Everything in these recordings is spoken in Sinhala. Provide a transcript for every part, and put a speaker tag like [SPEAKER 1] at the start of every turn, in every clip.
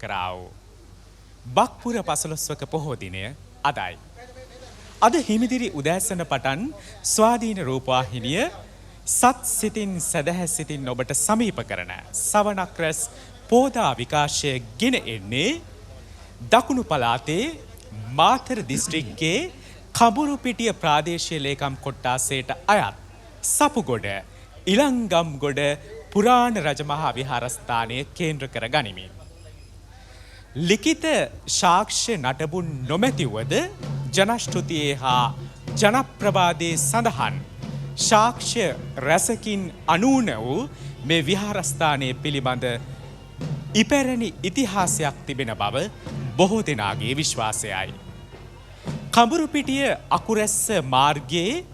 [SPEAKER 1] කරාව. බක්පුර පසළොස්වක පොහෝ දිනය අදයි. අද හිමිදිරි උදෑසන පටන් ස්වාධීන රූපවාහිනිය සත් සිතින් සැදැහැ සිතින් ඔබට සමීප කරන සවනක් රැස් පෝදා විකාශය ගෙන එන්නේ දකුණු පළාතේ මාතර දිස්ත්‍රික්කයේ කඹුරුපිටිය ප්‍රාදේශීය ලේකම් කොට්ටාසයට අයත් සපුගොඩ ඉලංගම්ගොඩ පුරාණ රජමහා විහාරස්ථානය කේන්ද්‍ර කර ගනිමින් ලිඛිත සාක්ෂ්‍ය නටබුන් නොමැතිවද ජනශ්‍රුතියේ හා ජනප්‍රවාදයේ සඳහන් සාක්ෂ්‍ය රැසකින් අනූන වූ මේ විහාරස්ථානයේ පිළිබඳ ඉපැරණි ඉතිහාසයක් තිබෙන බව බොහෝ දෙනාගේ විශ්වාසයයි. කඹුරුපිටිය අකුරැස්ස මාර්ගයේ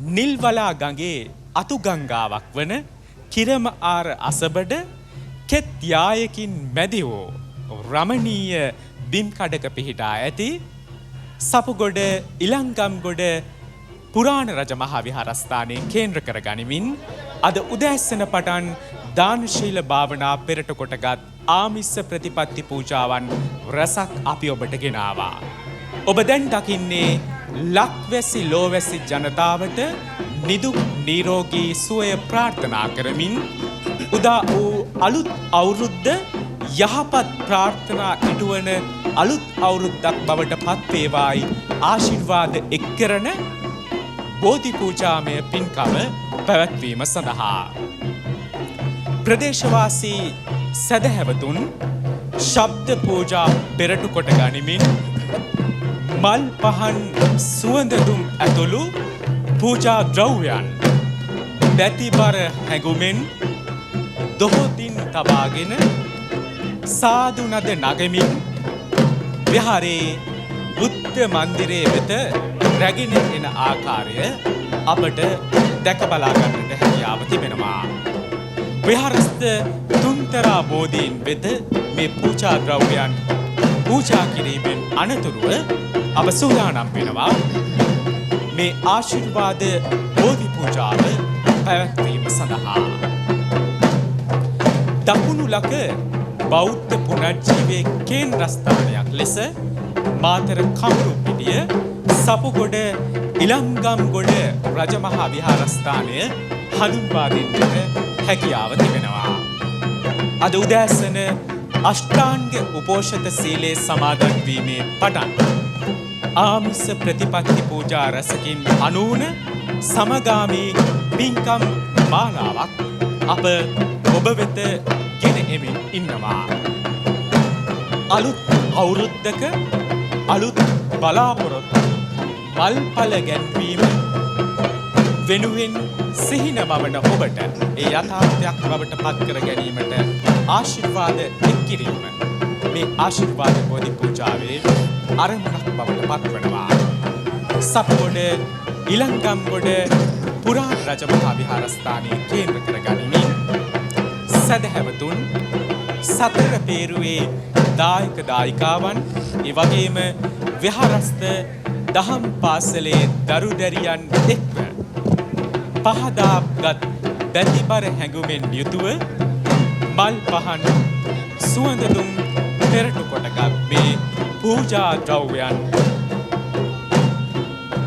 [SPEAKER 1] නිල්වලා ගඟේ අතුගංගාවක් වන කිරම ආර අසබඩ කෙත් යායකින් මැදි වූ රමණීය බිම්කඩක පිහිටා ඇති සපුගොඩ ඉලංගම්ගොඩ පුරාණ රජමහා විහාරස්ථානයේ කේන්ද්‍ර කර ගනිමින් අද උදෑසන පටන් දානශීල භාවනා පෙරට කොටගත් ආමිස ප්‍රතිපත්ති පූජාවන් රසක් අපි ඔබට ගෙනාවා. ඔබ දැන් දකින්නේ ලක්වැසි ලෝවැසි ජනතාවට නිදුක් නිරෝගී සුවය ප්‍රාර්ථනා කරමින් උදා වූ අලුත් අවුරුද්ද යහපත් ප්‍රාර්ථනා ඉටුවන අලුත් අවුරුද්දක් බවට පත්වේවායි ආශිර්වාද එක් කරන බෝධි පූජාමය පින්කම පැවැත්වීම සඳහා ප්‍රදේශවාසී සැදැහැවතුන් ශබ්ද පූජා පෙරටු කොට ගනිමින් මල් පහන් සුවඳදුම් ඇතුළු පූජා ද්‍රව්‍යයන් බැතිබර හැඟුමෙන් දොහොතින් තබාගෙන සාදු නද නගමින් විහාරයේ බුද්ධ මන්දිරයේ වෙත රැගෙන එන ආකාරය අපට දැක බලා ගන්නට හැකියාව තිබෙනවා. විහාරස්ථ තුන්තරා බෝධීන් වෙත මේ පූජා ද්‍රව්‍යයන් පූජා කිරීමෙන් අනතුරුව අප සූදානම් වෙනවා මේ ආශිර්වාද බෝධි පූජාව පැවැත්වීම සඳහා. දකුණු ලක බෞද්ධ පුනර්ජීවයේ කේන්ද්‍රස්ථානයක් ලෙස මාතර කඹුරුපිටිය සපුගොඩ ඉලංගම්ගොඩ රජමහා විහාරස්ථානය හඳුන්වා දෙන්නට හැකියාව තිබෙනවා. අද උදෑසන අෂ්ටාංග උපෝෂත සීලේ සමාදන් වීමේ පටන් ආමිස ප්‍රතිපත්ති පූජා රසකින් අනූන සමගාමී පින්කම් මාලාවක් අප ඔබ වෙත ගෙන එමින් ඉන්නවා. අලුත් අවුරුද්දක අලුත් බලාපොරොත්තු මල්ඵල ගැන්වීම වෙනුවෙන් සිහින බවන ඔබට ඒ යථාර්ථයක් බවට පත් කර ගැනීමට ආශිර්වාද එක් කිරීම මේ ආශිර්වාද බෝධි පූජාවේ අරමුණක් බවට පත්වනවා. සපුගොඩ ඉලංගම්ගොඩ පුරාණ රජමහා විහාරස්ථානයේ කේන්ද්‍ර කර ගනිමින් සැදැහැවතුන් සතර පේරුවේ දායක දායිකාවන් ඒ වගේම විහාරස්ථ දහම් පාසලේ දරු දැරියන් එක්ව පහදාගත් බැතිබර හැඟුමෙන් යුතුව මල් පහන් සුවඳදුම් පෙරටු කොටගත් මේ පූජා ද්‍රව්‍යයන්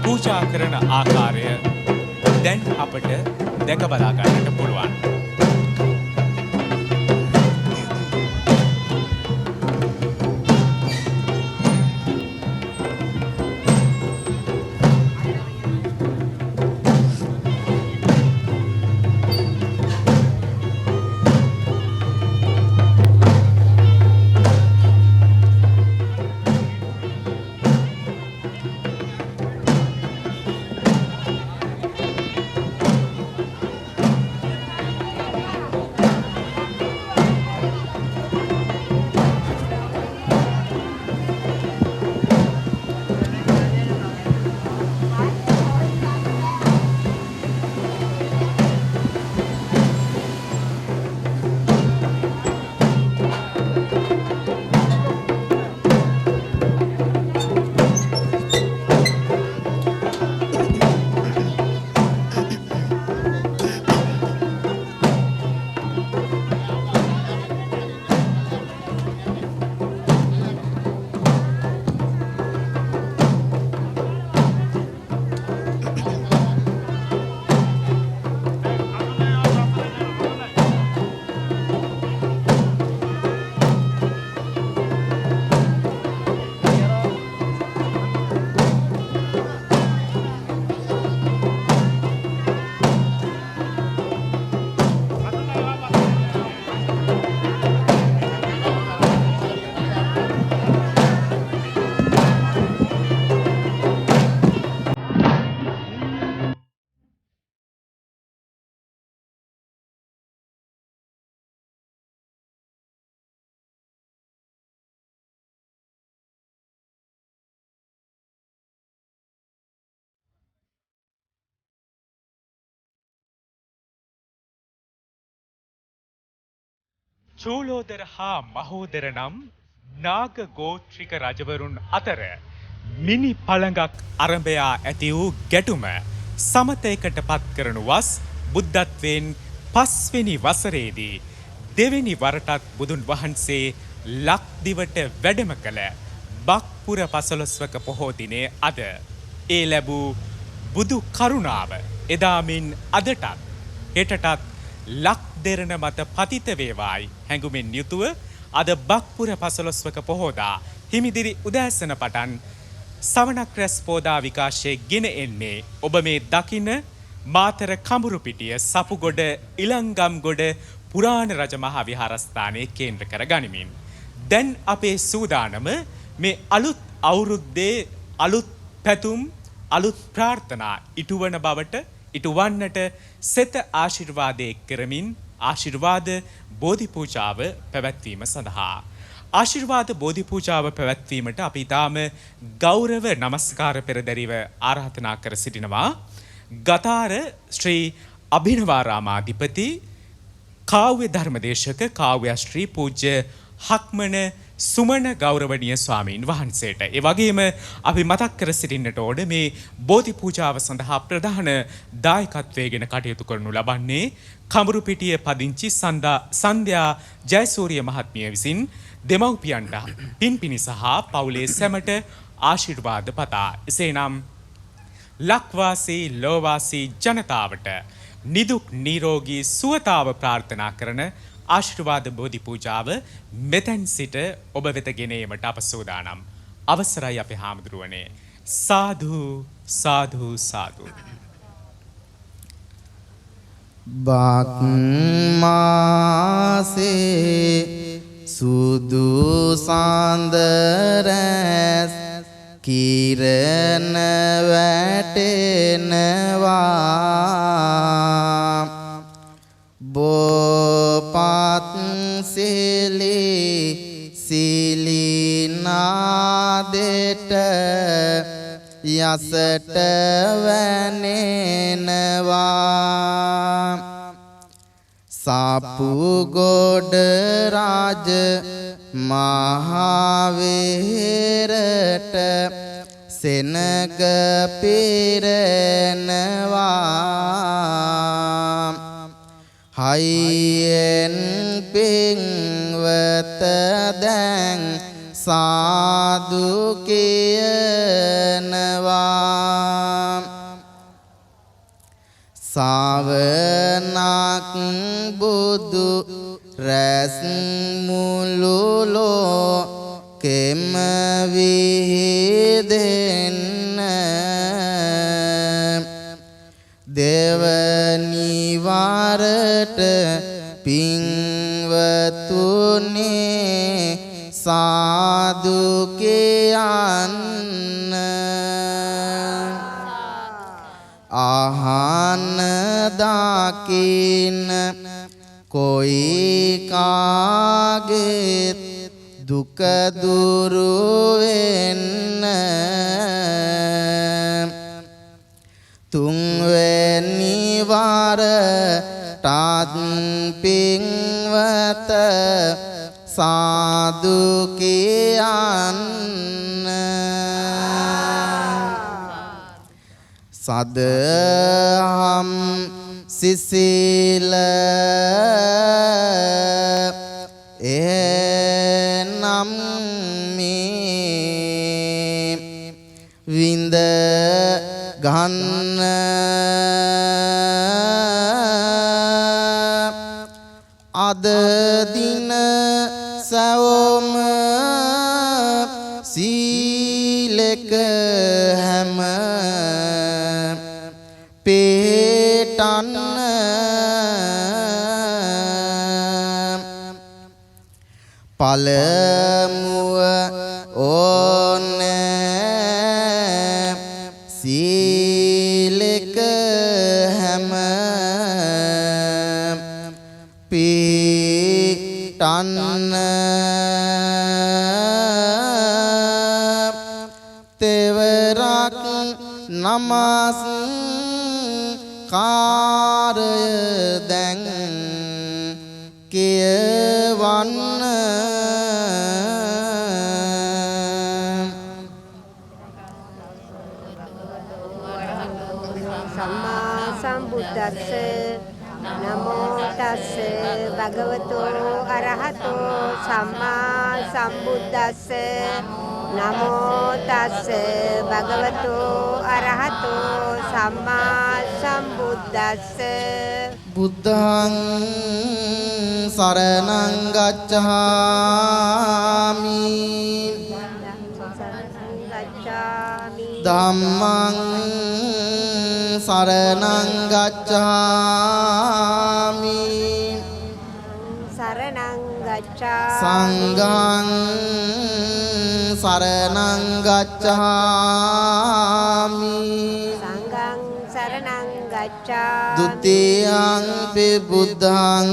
[SPEAKER 1] පූජා කරන ආකාරය දැන් අපට දැක බලා ගන්නට පුළුවන්. චූලෝදර හා මහෝදර නම් නාග ගෝත්‍රික රජවරුන් අතර මිනි පළඟක් අරඹයා ඇති වූ ගැටුම සමතයකට පත් කරනු වස් බුද්ධත්වයෙන් 5 වෙනි වසරේදී දෙවෙනි වරටත් බුදුන් වහන්සේ ලක්දිවට වැඩම කළ බක්පුර පසළොස්වක පොහෝ දිනය අද. ඒ ලැබූ බුදු කරුණාව එදාමින් අදටත් හෙටටත් ලක් දෙරණ මත පතිත වේවායි හැඟුමින් යුතුව අද බක්පුර පසළොස්වක පොහෝදා හිමිදිරි උදෑසන පටන් සවනක් රැස් පෝදා විකාශයේ ගෙන එන්නේ ඔබ මේ දකින මාතර කඹුරුපිටිය සපුගොඩ ඉලංගම්ගොඩ පුරාණ රජ මහා විහාරස්ථානයේ කේන්ද්‍ර කර ගනිමින්. දැන් අපේ සූදානම මේ අලුත් අවුරුද්දේ අලුත් පැතුම් අලුත් ප්‍රාර්ථනා ඉටුවන බවට ඉටුවන්නට සෙත ආශිර්වාදයේ කරමින් ආශිර්වාද බෝධි පූජාව පැවැත්වීම සඳහා. ආශිර්වාද බෝධි පූජාව පැවැත්වීමට අපි ඊටාම ගෞරව නමස්කාර පෙරදැරිව ආරාධනා කර සිටිනවා. ගතාර ශ්‍රී අභිනවාරාමාධිපති කාව්‍ය ධර්මදේශක කාව්‍ය ශ්‍රී පූජ්‍ය හක්මන සුමන ගෞරවනීය ස්වාමීන් වහන්සේට. ඒ වගේම අපි මතක් කර සිටින්නට ඕන මේ බෝධි පූජාව සඳහා ප්‍රධාන දායකත්වයෙන් කටයුතු කරනු ලබන්නේ කඹුරුපිටිය පදිංචි සන්ධ්‍යා ජයසූරිය මහත්මිය විසින් දෙමව්පියන්ට පින්පිනි සහ පවුලේ සැමට ආශිර්වාද පතා. එසේනම් ලක්වාසී ලෝවාසී ජනතාවට නිදුක් නිරෝගී සුවතාව ප්‍රාර්ථනා කරන ආශිර්වාද බෝධි පූජාව මෙතෙන් සිට ඔබ වෙත ගෙනීමට අප සූදානම්. අවසරයි අපේ හාමුදුරුවනේ. සාදු සාදු සාදු.
[SPEAKER 2] බක් මාසේ සුදු සාන්දරැස් කිරණ වැටෙනවා බෝපත් සිලිනාදෙට යසට වැනෙනවා සපුගොඩ රාජ මහාවේරට සෙනග පිරෙනවා හයියෙන් පින්වත දැන් සාදු කියනවා සාවනක් බුදු රැස් මුළු ලෝකෙම විහිදෙන්න දෙවනි වරට පින්වතුනේ සාදු කියන්න අහන්න දකින්න කොයි කාගෙත් දුක දුරු වෙන්න තුන්වෙනි වරටත් පින්වත සාදු කියන්න සදහම් සිසිල එනම් මේ විඳ ගන්න අද දින සවම සීලක හැම පේටන්න පළමුව ඕනෑ සීලක හැම පේටන්න තෙවරක් නමස් කාරය දැන් කියවන්න
[SPEAKER 3] සම්බුද්දස්ස නමෝ තස්ස භගවතෝ අරහතෝ සම්මා සම්බුද්දස්ස නමෝ තස්ස භගවතෝ අරහතෝ සම්මා සම්බුද්දස්ස
[SPEAKER 2] බුද්ධං සරණං ගච්ඡාමි ධම්මං සරණං ගච්ඡාමි
[SPEAKER 3] සරණං ගච්ඡාමි
[SPEAKER 2] සංඝං සරණං ගච්ඡාමි
[SPEAKER 3] සංඝං සරණං ගච්ඡාමි
[SPEAKER 2] ဒ ුතියං පි බුද්ධං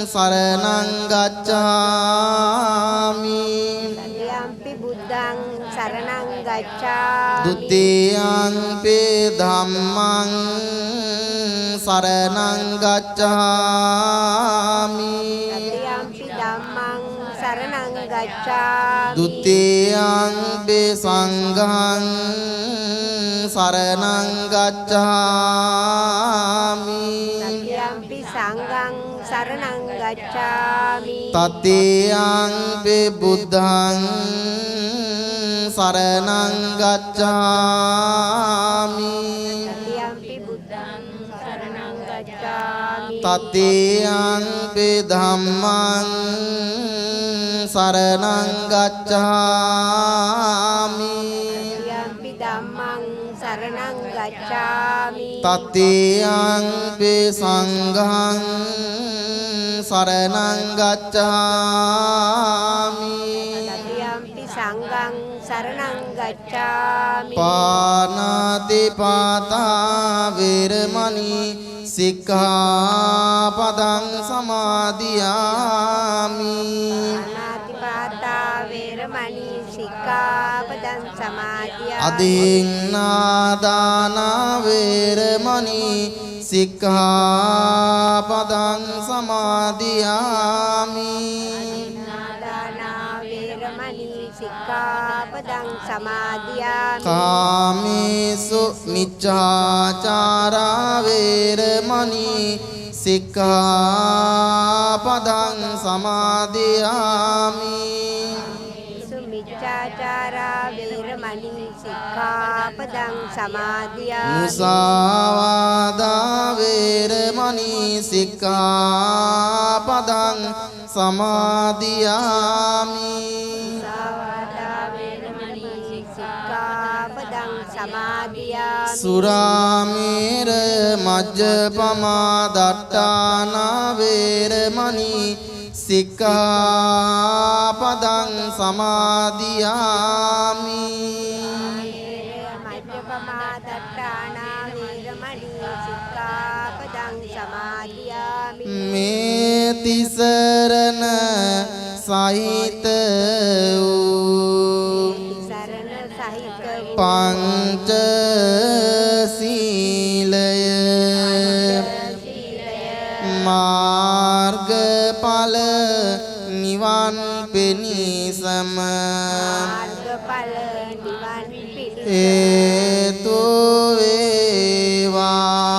[SPEAKER 2] සරණං ගච්ඡාමි
[SPEAKER 3] තතියම්පි බුද්ධං සරණං ගච්ඡාමි
[SPEAKER 2] ဒ ුතියං පි ධම්මං සරණං ගච්ඡාමි
[SPEAKER 3] තතියම්පි ධම්මං සරණං ගච්ඡාමි
[SPEAKER 2] ဒ ුතියං පි සංඝං සරණං ගච්ඡාමි
[SPEAKER 3] තතියම්පි සංඝං සරණං ගච්ඡාමි
[SPEAKER 2] තතියං පි බුද්ධං සරණං ගච්ඡාමි
[SPEAKER 3] තතියම්පි බුද්ධං සරණං ගච්ඡාමි
[SPEAKER 2] තතියං පි ධම්මං සරණං ගච්ඡාමි
[SPEAKER 3] තතියම්පි ධම්මං සරණං ගච්ඡාමි
[SPEAKER 2] තතියං පි සංඝං සරණං ගච්ඡාමි
[SPEAKER 3] තතියම්පි සංඝං සරණං ගච්ඡාමි
[SPEAKER 2] පානාති පාතා වේරමණී සික්ඛාපදං සමාදියාමි
[SPEAKER 3] අනාතිපාතා වේරමණී සික්ඛාපදං සමාදියාමි
[SPEAKER 2] අදින්නාදාන වේරමණී සික්ඛාපදං සමාදියාමි
[SPEAKER 3] නාදානා වේරමණී සික්ඛාපදං සමාදියාමි
[SPEAKER 2] කාමේසු මිච්ඡාචාරා වේරමණී සික්ඛාපදං සමාදියාමි
[SPEAKER 3] සුමිච්ඡාචාරා වේරමණී සික්ඛාපදං සමාදියාමි
[SPEAKER 2] මුසාවාදා වේරමණී සික්ඛාපදං සමාදියාමි
[SPEAKER 3] සාවාදා වේරමණී සික්ඛාපදං සමාදියාමි
[SPEAKER 2] සුරාමේර මජ්ජපමා දට්ඨානා වේරමණී සික්ඛාපදං සමාදියාමි
[SPEAKER 3] මජ්ජපමා දට්ඨානා වේරමණී සික්ඛාපදං සමාදියාමි
[SPEAKER 2] මේ තිසරණ සහිත වූ
[SPEAKER 3] සරණ සහිත වූ
[SPEAKER 2] පංච සීලය මාර්ගඵල නිවන් පිණිසම
[SPEAKER 3] මාර්ගඵල නිවන් පිණිස
[SPEAKER 2] හේතු වේවා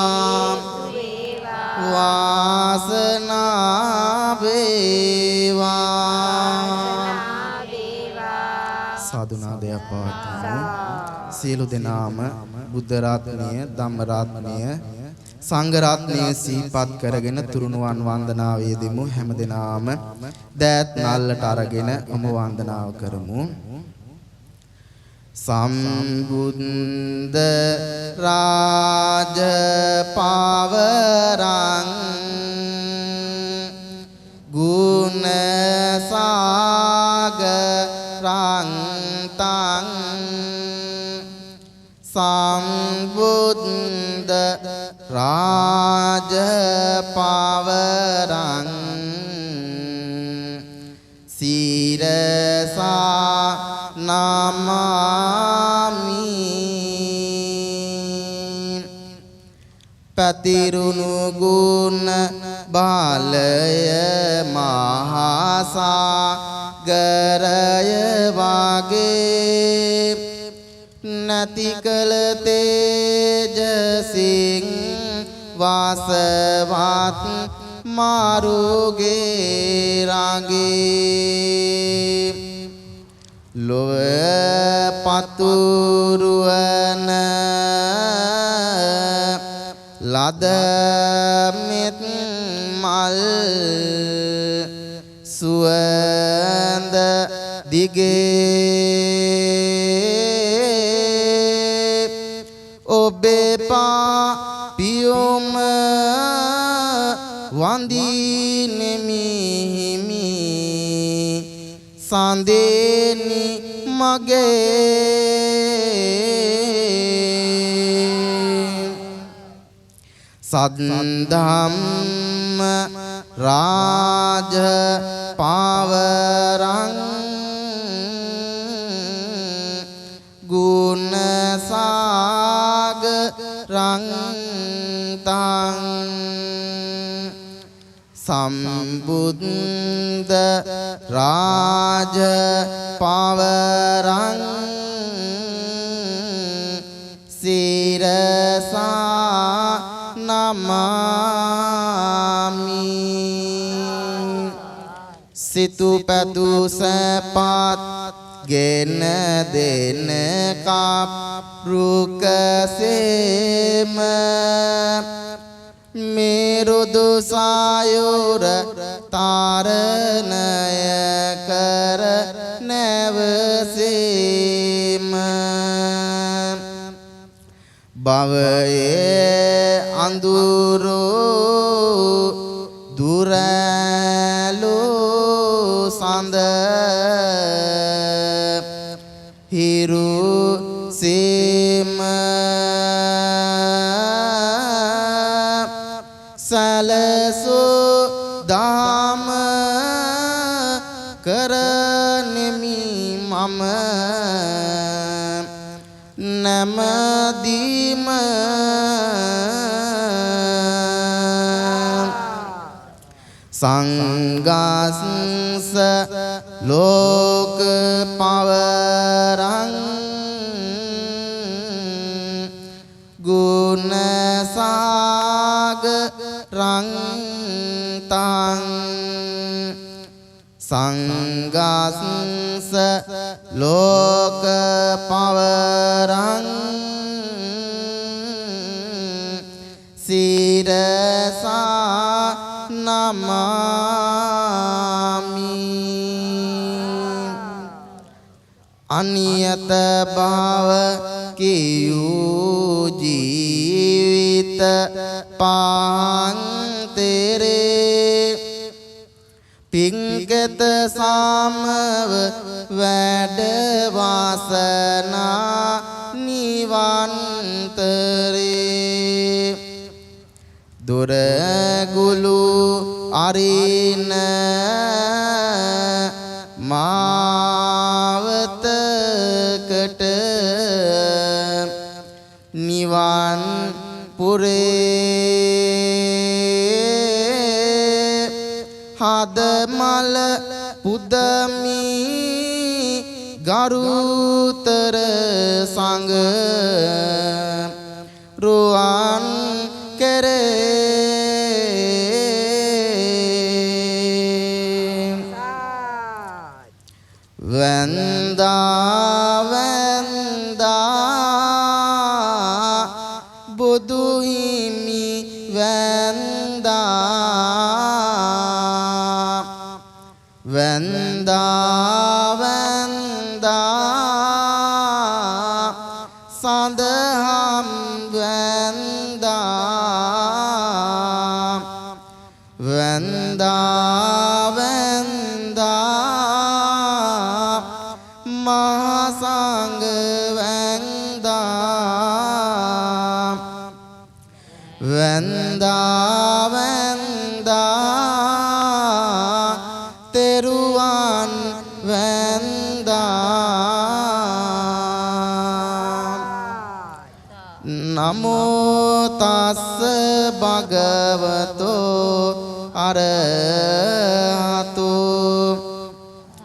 [SPEAKER 2] වාසනාව වේවා සාදුනාදයක් පවත්වමු සියලු දෙනාම බුද්ධ රත්නය ධම්ම රත්නය සංඝ රත්නය සිහිපත් කරගෙන තුරුණුවන් වන්දනාවේ දෙමු හැම දිනාම දෑත් නල්ලට අරගෙන ඔම වන්දනාව කරමු සම්බුද්ධ රාජ පවරං ගුණ සාගරං තං සම්බුද්ධ රාජ පවරං සීරසා නමාමි පතිරුණු ගුණ බාලය මහාසාගරය වාගේ නැති කල තේජසින් වාසවත් මාරුගේ රාගේ ලොව පතුරුවන ලද මෙත් මල් සුවඳ දිගේ ඔබේ පාපියොම වඳිනෙමි සඳේනි මගේ සද්ධම්ම රාජ පාවරං ගුණ සාගරං තං සම්බුද්ධ රාජ පාවරං සිරසා නමාමි සිතු පැතු සැපත් ගෙන දෙන කප්රුකසේම මේරුදු සායුර තරණය කර නැවසීම භවයේ අඳුරෝ දුරලෝ සඳ හිරු සීම සලසෝ දාම කරනෙමි මම නමදීම සංඝස්ස ලෝක පවරං ගුණ සාගරං තං සංඝස්ස ලෝක පවරං සිරසා නමාමි අනියත භව කියූ ජීවිත පාන්තරේ පිංගත සාමව වැඩ වාසනා නිවන්තරේ දුරගුළු අරින මාවතකට නිවන් පුරේ හදමල පුදමි ගරුතර සංඝ රුවන් වන්දා වන්දා බුදු හිමි වන්දා වන්දා වන්දා සඳහම් වන්දා වන්දා වන්දා මහා සංඝ වන්දා වන්දා වන්දා තෙරුවන් වන්දා නමෝ තස්ස භගවතෝ අරහතෝ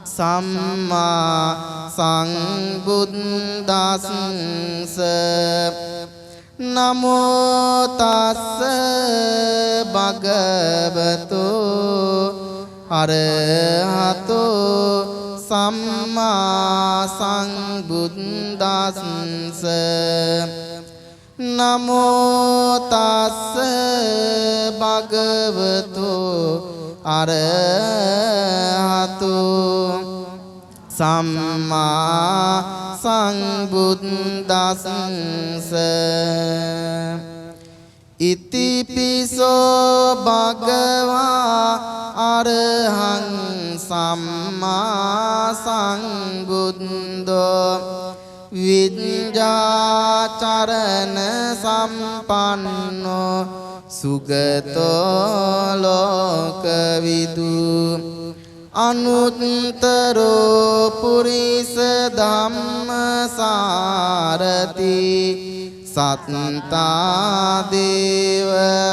[SPEAKER 2] සම්මා සංබුද්දස්ස නමෝ තස්ස භගවතු අරහතෝ සම්මා සම්බුද්දස්ස නමෝ තස්ස භගවතු අරහතෝ සම්මා සම්බුද්දස්ස ඉතිපිසෝ භගවා අරහං සම්මා සම්බුද්ධෝ විඤ්ඤාචරණ සම්පන්නෝ සුගතෝ ලෝකවිදු අනුත්තරෝ පුරිස ධම්මසාරති සත්තා දේව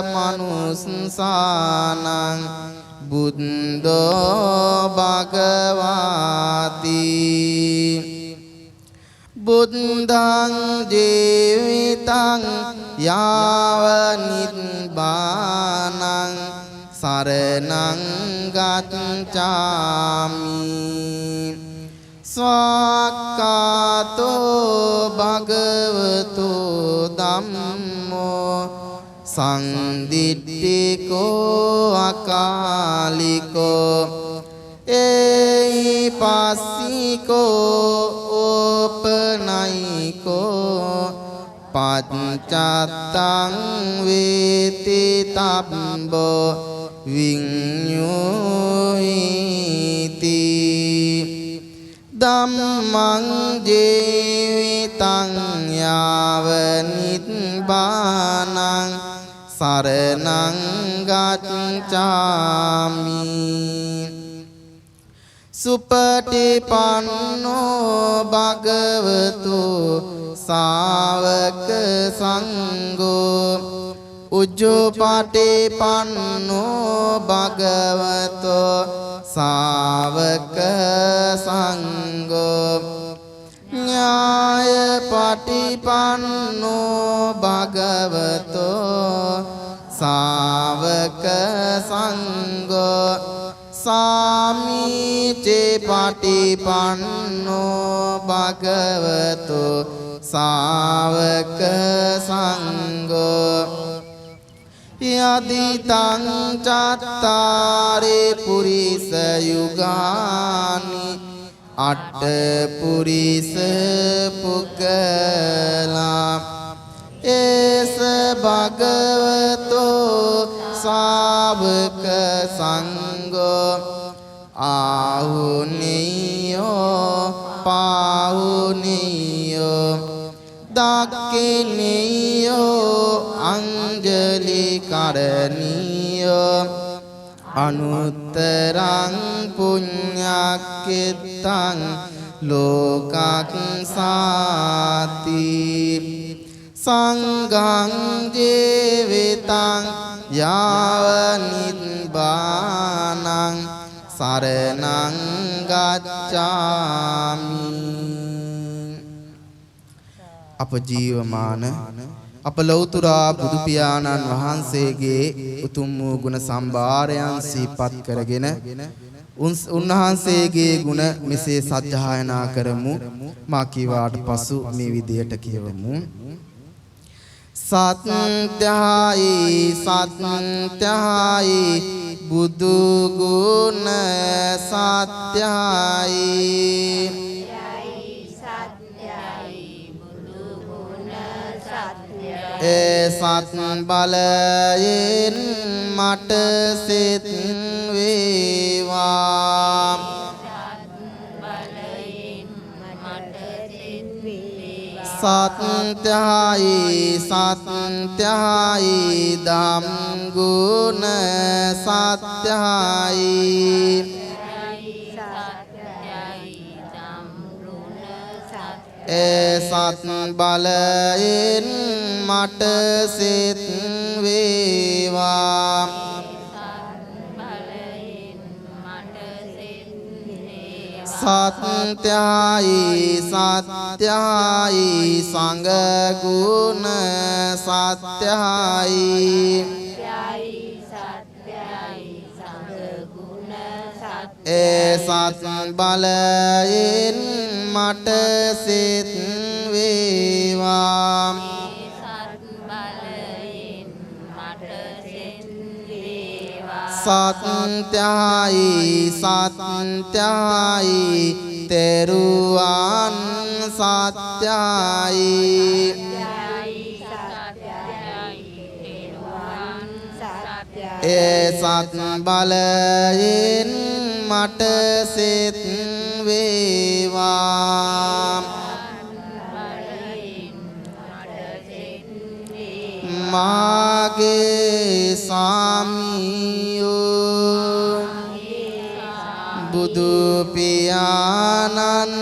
[SPEAKER 2] මනුස්සානං බුද්ධෝ භගවාති බුද්ධං ජීවිතං යාව නිබ්බානං සරණං ගච්ඡාමි ස්වාක්ඛාතෝ භගවතු ධම්මෝ සංදිට්ඨිකෝ අකාලිකෝ ඒහි පස්සිකෝ ඕපනයිකෝ පච්චත්තං වේති තබ්බෝ විඤ්ඤුයිති ධම්මං ජීවිතං යාව නිබ්බානං සරණං ගච්ඡාමි සුපටිපන්නෝ භගවතු ශාවක සංඝෝ උජ්ජෝපටිපන්නෝ භගවතු ශාවක සංඝෝ ඥායපටිපන්නෝ භගවතු ශාවක සංඝෝ සාමීචේ පටිපන්නෝ භගවතු ශාවක සංඝෝ යදිතං චත්තාරේ පුරිස යුගානි අට්ඨ පුරිස පුග්ගලා ඒස භගවතෝ ශාවක සංඝෝ ආහුනියෝ පාහුනියෝ දක්ඛිනියෝ අංජලි කරණියෝ අනුත්තරං පුඤ්ඤක්ඛිතං ලෝකක්ඛාති සංඝං ජීවිතං යාව නිබ්බානං සරණං ගච්ඡාමි අප ජීවමාන අප ලෞතුරා බුදු පියාණන් වහන්සේගේ උතුම් වූ ගුණ සම්භාරයන් සිහිපත් කරගෙන උන්වහන්සේගේ ගුණ මෙසේ සජ්ජායනා කරමු. මා කීවාට පසු මේ විදියට කියවමු. සත්‍යයි සත්‍යයි බුදු ගුණ සත්‍යයි ඒ සත් බලයෙන් මට සිත වේවා සත්‍යයි සත්‍යයි ධම් ගුණ සත්‍යයි ඒ සත් බලයෙන් මට සිත වේවා සත්‍යයි සත්‍යයි සංඝ ගුණ සත්‍යයි ඒ සත් බලයෙන් මට සිත වේවා සත්‍යයි සත්‍යයි තෙරුවන් සත්‍යයි ඒ සත් බලයෙන් මට සිත වේවා මාගේ සාමියෝ බුදු පියාණන්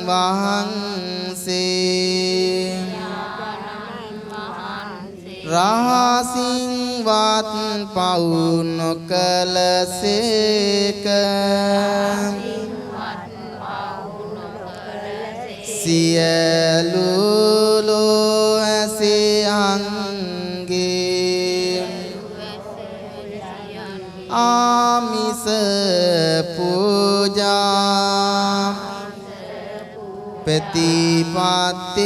[SPEAKER 2] වහන්සේ රහසින් වත් පව් නොකලසේක සියලු ලෝ ඇසියන්ගේ ආමිස පූජා ප්‍රතිපත්තේ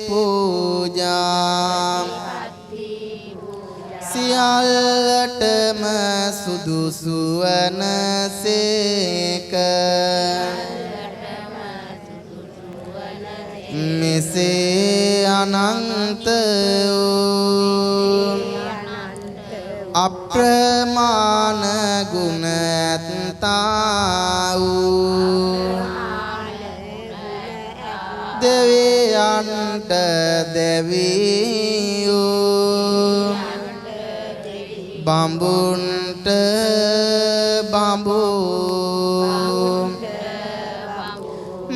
[SPEAKER 2] පූජා සියල්ලටම සුදුසු වනසේක මෙසේ අනන්ත වූ අප්‍රමාණ ගුණ ඇත්තා වූ දෙවියන්ට දෙවියෝ බඹුන්ට බඹෝ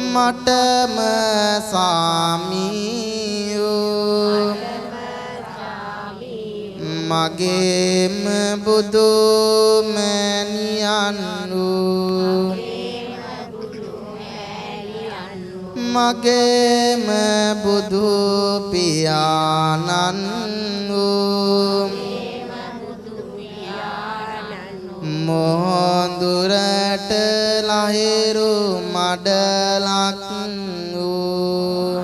[SPEAKER 2] මටම සාමියෝ මගේම බුදු මෑණියන්ු මගේම බුදු පියාණන්ු මොහොඳුරට ලහිරු මඩලක් වූ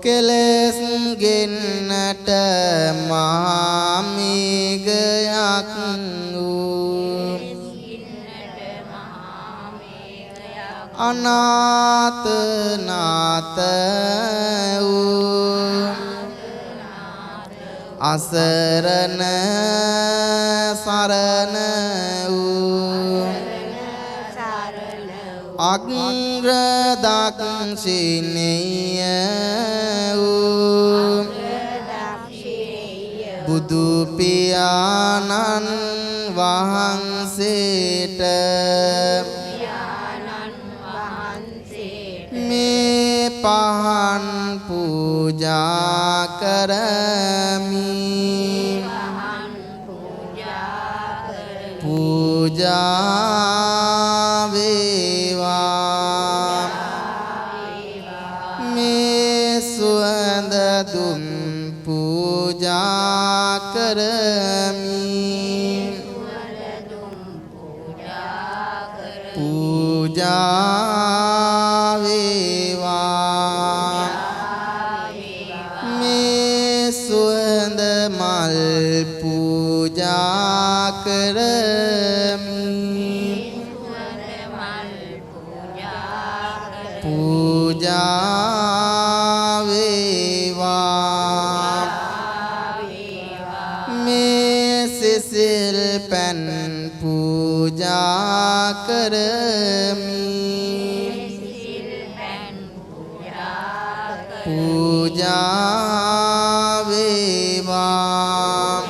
[SPEAKER 2] කෙලෙස් ගෙන්නට මාමිගයක් වූ අනාථ නාත වූ අසරණ සරණ වූ අග්‍ර දක්ෂිනේය වූ බුදු පියාණන් වහන්සේට මේ පහන් පූජා කරමි පූජා වේවා මේ සුවඳ දුම් පූජා කරමි පූජා වේවා මේ සුවඳ මල් පූජා කරමි පූජා වේවා මේ සිසිල් පැන් පූජා කරමි පූජා වේවා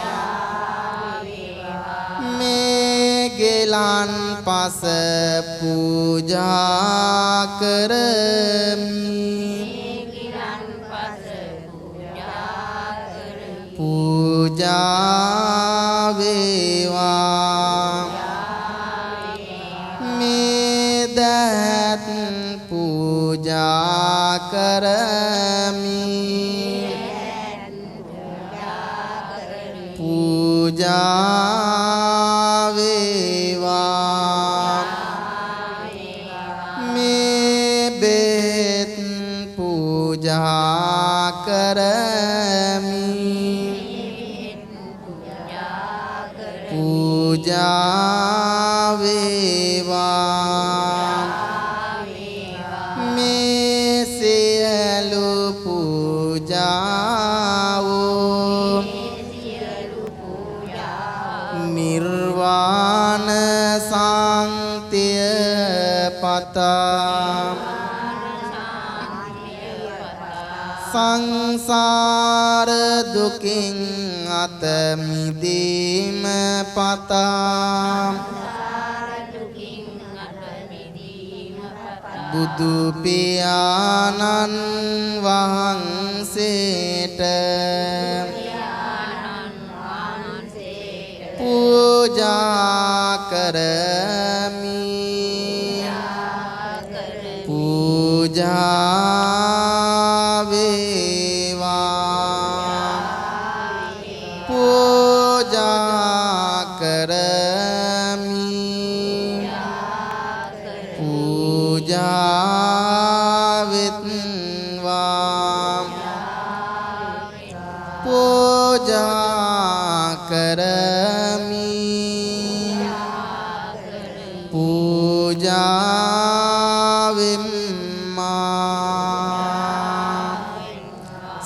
[SPEAKER 2] මේ ගෙලන් පස පූජා කරමි පූජා වේවා පූජා කරමි පූජා වේවා මේ බෙහෙත් පූජා කරමි පූජා වේවා මේ සියලු පූජාවෝ නිර්වාණ සාන්තිය පතා සංසාර දුකින් අත මිදීම පතා බුදු පියාණන් වහන්සේට පූජා කරමි පූජා වේවා පූජා කරමි පූජා වෙත්වා පූජා කරමි පූජා වෙම්මා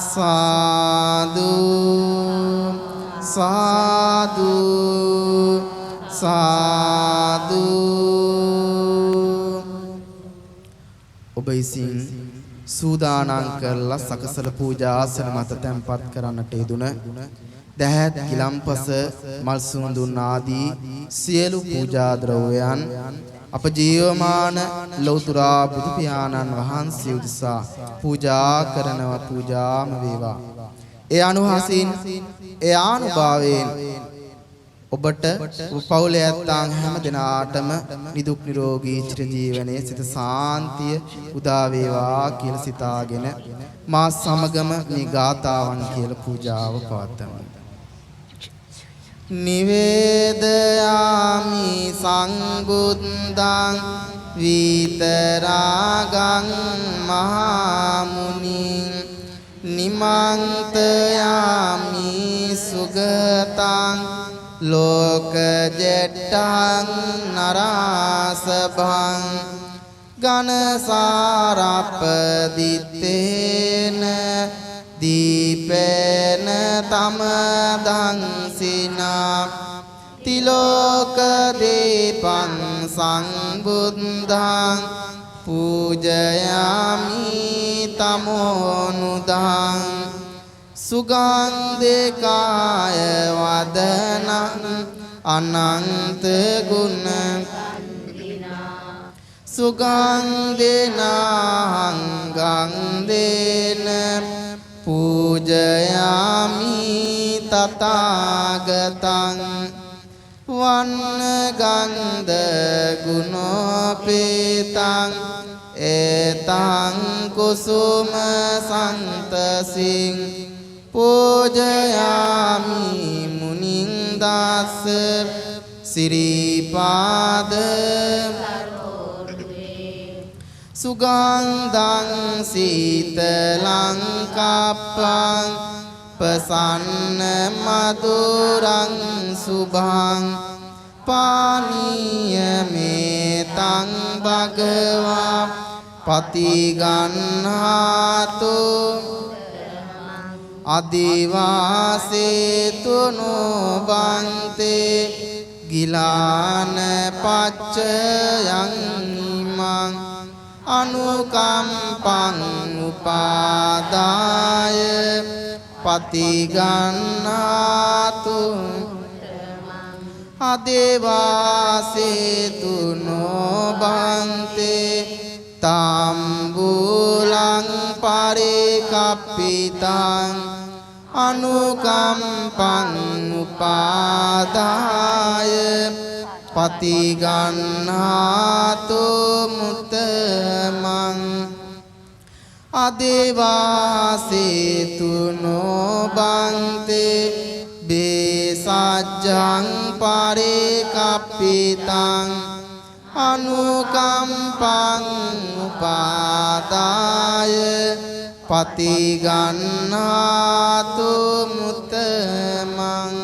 [SPEAKER 2] සාදු සාදු සාදු ඔබ විසින් සූදානම් කරලා සකසල පූජා ආසන මත තැන්පත් කරන්නට යෙදුන දැහැත් ගිලම්පස මල් සුන්දුන් ආදී සියලු පූජා ද්‍රව්‍යයන් අප ජීවමාන ලෞතර බුදු පියාණන් වහන්සේ උදෙසා පූජා කරනව පූජාම වේවා. ඒ අනුහසින් ඒ ආනුභාවයෙන් ඔබට පවුලේ ඇත්තන් හැම දිනාටම නිදුක් නිරෝගී චිරජීවනයේ සිත සාන්තිය උදා වේවා කියලා සිතාගෙන මා සමගම මේ ගාතාවන් කියලා පූජාව පවත්වමු. නිවේදයාමි සංබුද්ධං විතරාගං මහා මුනිං නිමන්තයාමි සුගතං ලෝකජෙට්ටං නරාසභං ඝනසාරපදිත්තේන දීපේන තමදංසිනා තිලෝක දීපං සංබුද්ධං පූජයාමි තමෝනුදං සුගන්ධකාය වදනං අනන්ත ගුණ සුගන්ධේනං ගන්ධේන පූජයාමි තථාගතං වන්න ගන්ධ ගුණෝපේතං ඒතං කුසුම සන්තසින් පූජයාමි මුනිං දාස සිරිපාද සුගන්ධං සීතලං කප්පං පසන්න මధుරං සුභං පානීය මේතං භගවා පතිගන්හාතු අදිවාසේතු නොබන්තේ ගිලාන පච්චයං ඉමං අනුකම්පං උපාදාය පතිගන්නාතු අදේවාසේතු නොබන්තේ තම්බුලං පරිකප්පිතං අනුකම්පං උපාදාය පතිගන්නාතු මුතමං අදේවාසේතු නොබන්තේ බේසජ්ජං පරේකප්පිතං අනුකම්පං උපාදාය පතිගන්නාතු මුතමං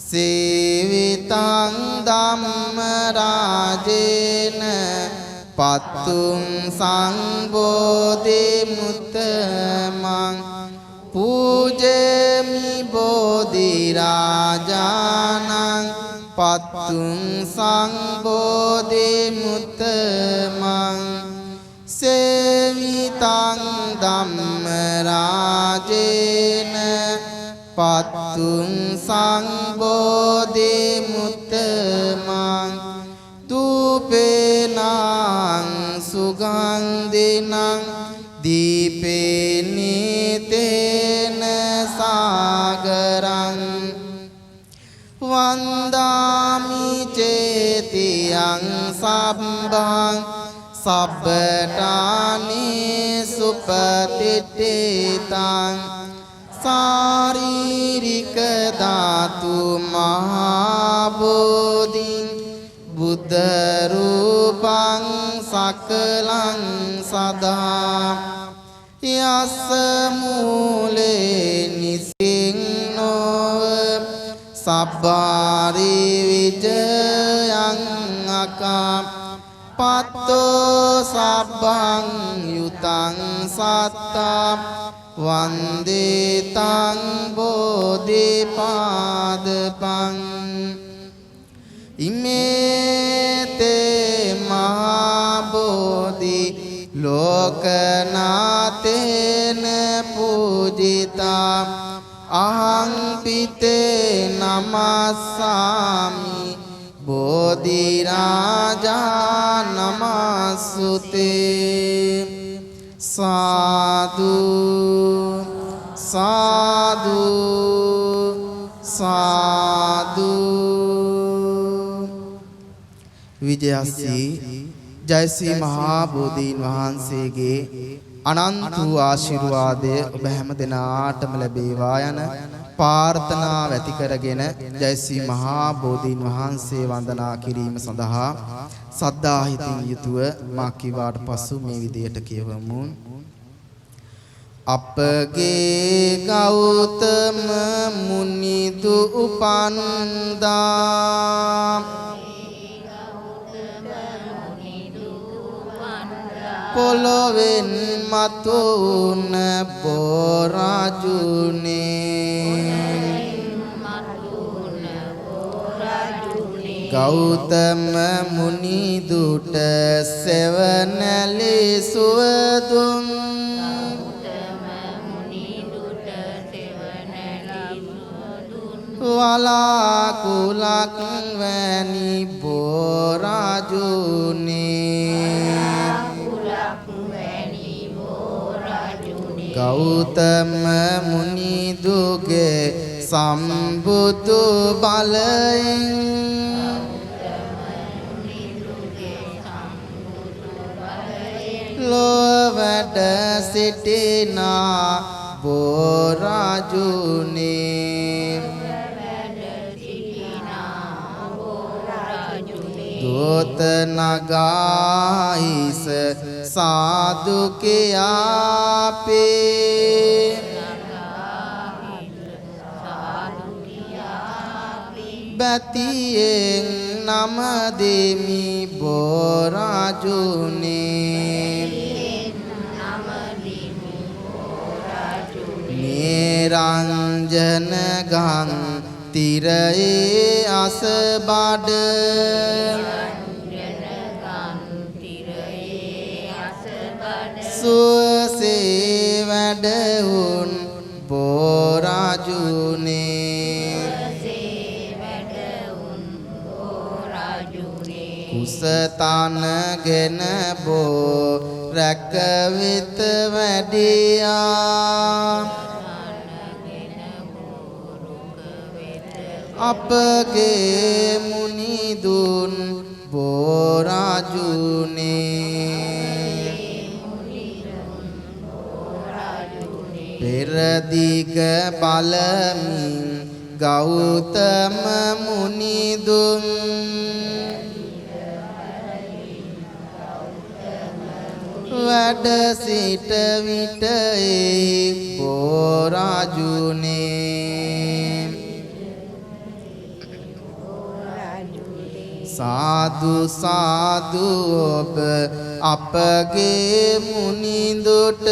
[SPEAKER 2] සේවිතං ධම්ම රාජේන පත්තුං සංබෝධි මුතමං පූජේමි බෝධි රාජානං පත්තුං සංබෝධි මුතමං සේවිතං ධම්ම රාජේන පත්තුං සංබෝධි මුතමං දූපේනං සුගන්ධිනං දීපේනිතේන සාගරං වන්දාමි චේතියං සබ්බං සබ්බටානි සුපතිට්ඨිතං සාරීරික ධාතු මහා බෝධිං බුද්ධ රූපං සකලං සදා යස්ස මූලේ නිසින්නෝ සබ්බාරි විජයං අකා පත්තෝ සබ්බං යුතං සත්තා වන්දේ තං බෝධිපාදපං ඉමේතේ මහා බෝධි ලෝකනාතේන පූජිතා අහං පිතේ නමස්සාමි බෝධි රාජා නමස්සුතේ සාදු සාදු සාදු විජයශ්‍රී ජයශ්‍රී මහා බෝධීන් වහන්සේගේ අනන්ත වූ ආශිර්වාදය ඔබ හැම දෙනාටම ලැබේවා යන ප්‍රාර්ථනාව ඇති කරගෙන ජයශ්‍රී මහා බෝධීන් වහන්සේ වන්දනා කිරීම සඳහා සද්ධාහිතින් යුතුව මා කිවාට පසු මේ විදියට කියවමු. අපගේ ගෞතම මුනිදු උපන්දා පොළොවෙන් මතුන බෝරාජුනේ ගෞතම මුනිදුට සෙවණැලි සුවදුන් වලාකුලක් වැනි බෝරාජුනේ ගෞතම මුනිදුගේ සම්බුදු බලයෙන් ලොව වැඩ සිටිනා බෝරාජුනේ දෝත නගායිස සාදු කියාපේ බැතියෙන් නම දෙමි බෝරාජුනේ නිරංජන ගං තිරයේ අසබඩ සුවසේ වැඩවුන් බෝරාජුනේ කුසතනගෙන බෝ රැකවිත වැඩියා අපගේ මුනිදුන් බෝරාජුනේ පෙරදිග බලමින් ගෞතම මුනිදුන් වැඩ සිට විට ඒ පොරාජුනේ සාදු සාදු ඔබ අපගේ මුනිඳුට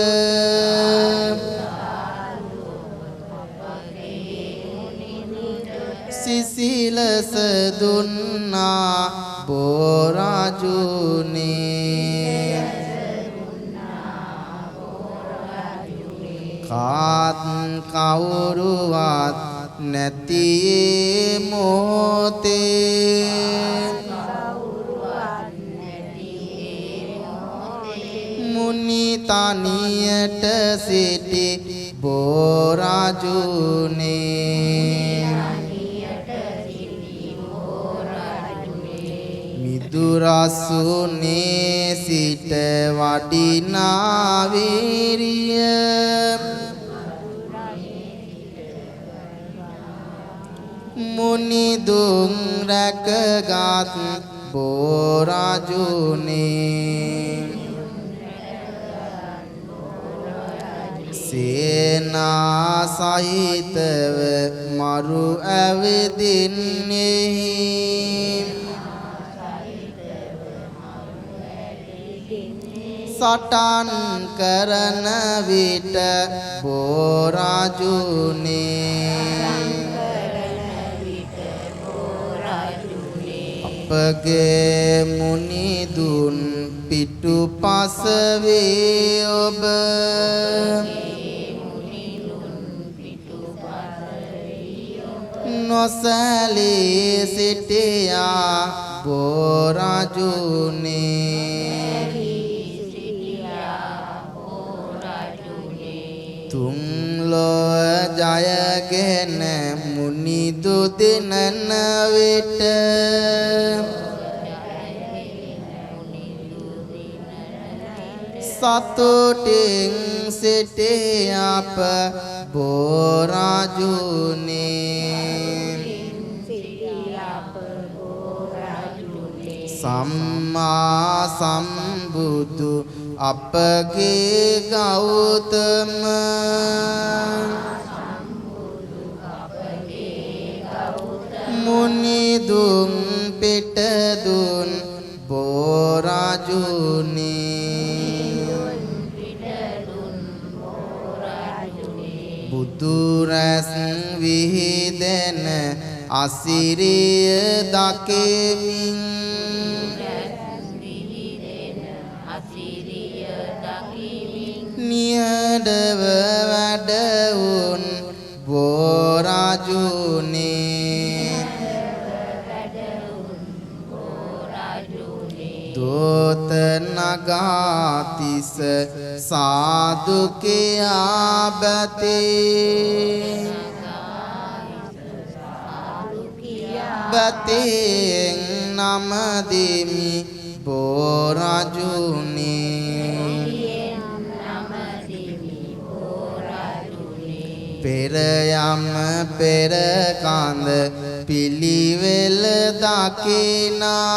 [SPEAKER 2] සිසිලස දුන්නා බෝරාජුනේ කාත් කවුරුවත් නැති මොහොතේ මුනි තනියට සිටි බෝරාජුනේ මිදුරසුනේ සිට වඩිනා වීරිය මුනිදුන් රැකගත් බෝරාජුනේ සේනා සහිතව මරු ඇවිදින්නේ සටන් කරන විට බෝරාජුනේ අපගේ මුනිදුන් පිටුපස වේ ඔබ නොසැලී සිටියා බෝරාජුනේ තුන් ලොව ජයගෙන මුනිදු දිනන විට සතුටින් සිටි අප බෝරාජුනේ සම්මා සම්බුදු අපගේ ගෞතම මුනිදුන් පිටදුන් බෝරාජුනේ බුදුරැස් විහිදෙන අසිරිය දකිමින් නියඩව වැඩ වුන් බෝරාජුනේ දෝත නගාතිස සාදු කියා බතේ බතෙන් නම දෙමි බෝරාජුනේ පෙර යම පෙර කඳ පිළිවෙල දකිනා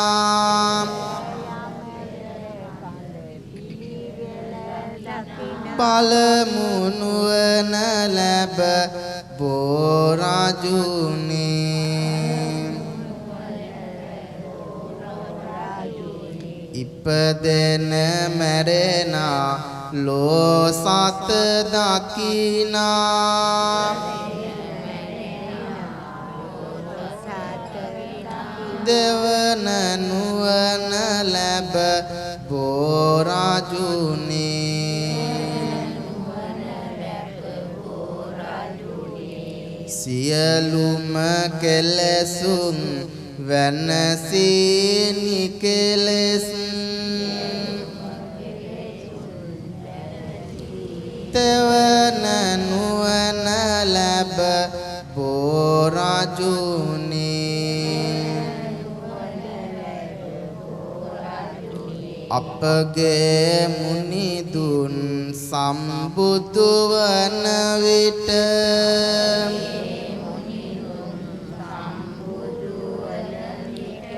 [SPEAKER 2] පළමුනුවන ලැබ බෝරාජුනේ ඉපදෙන මැරෙනා ලෝ සත දකිනා දෙවන නුවන ලැබ බෝරාජුනේ සියලුම කෙලෙසුන් වෙනසී නිකෙලෙස් තෙවන නුවන ලැබ බෝරාජුනේ අපගේ මුනිදුන් සම්බුදු වන විට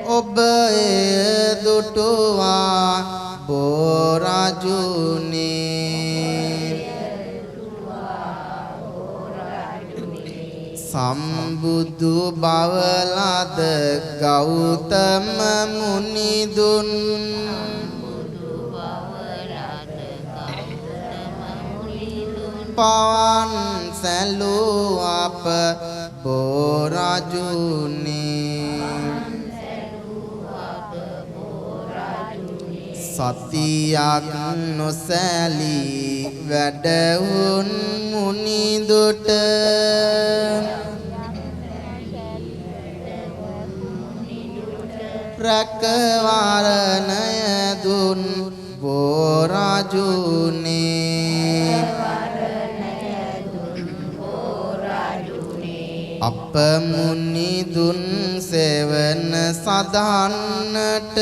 [SPEAKER 2] ඔබ එය දුටුවා බෝරජුනේ සම්බුදු බවලද ගෞතම මුනිදුන් පවන් සැලූ අප බෝරජුනේ සතියක් නොසැලී වැඩවුන් මුනිදුට රැකවරණය දුන් බෝරජුනේ අප මුනිදුන් සෙවන සදන්නට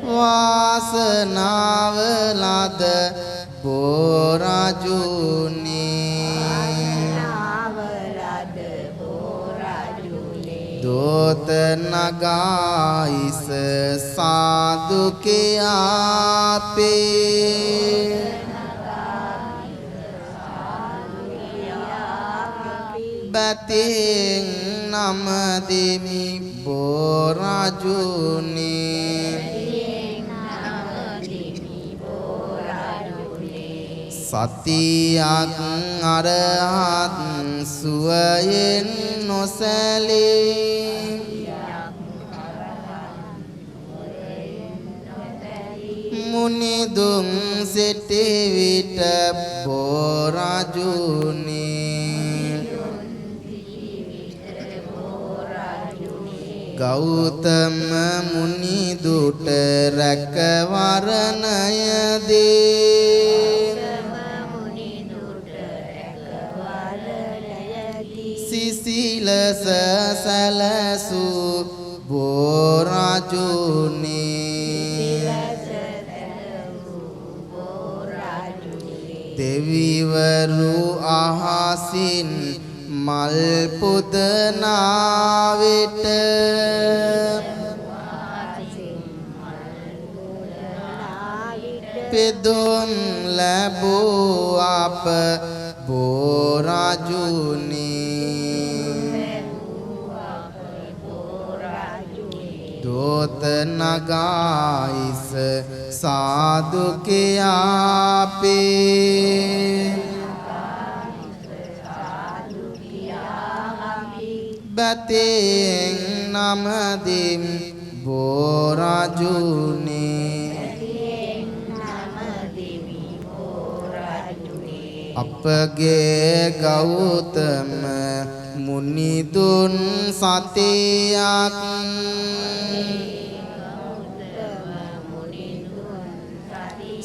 [SPEAKER 2] වාසනාව ලද බෝරජුනේ දෝත නගායිස සාදු කියාපේ බතින් නම දෙමි බෝරජුනේ සතියක් අරහත් සුවයෙන් නොසැලී මුනිදුන් සිටි විට බෝරජුනේ ගෞතම මුනිදුට රැකවරණය දේ සිසිලස සැලසූ බෝරජුනේ දෙවිවරු අහසින් මල් පුදනා විට පෙදුම් ලැබූ අප බෝරජුනේ දෝත නගායිස සාදු කියාපේ බතින් නම දෙම් බෝරජුනේ අපගේ ගෞතම මුනිදුන් සතියක්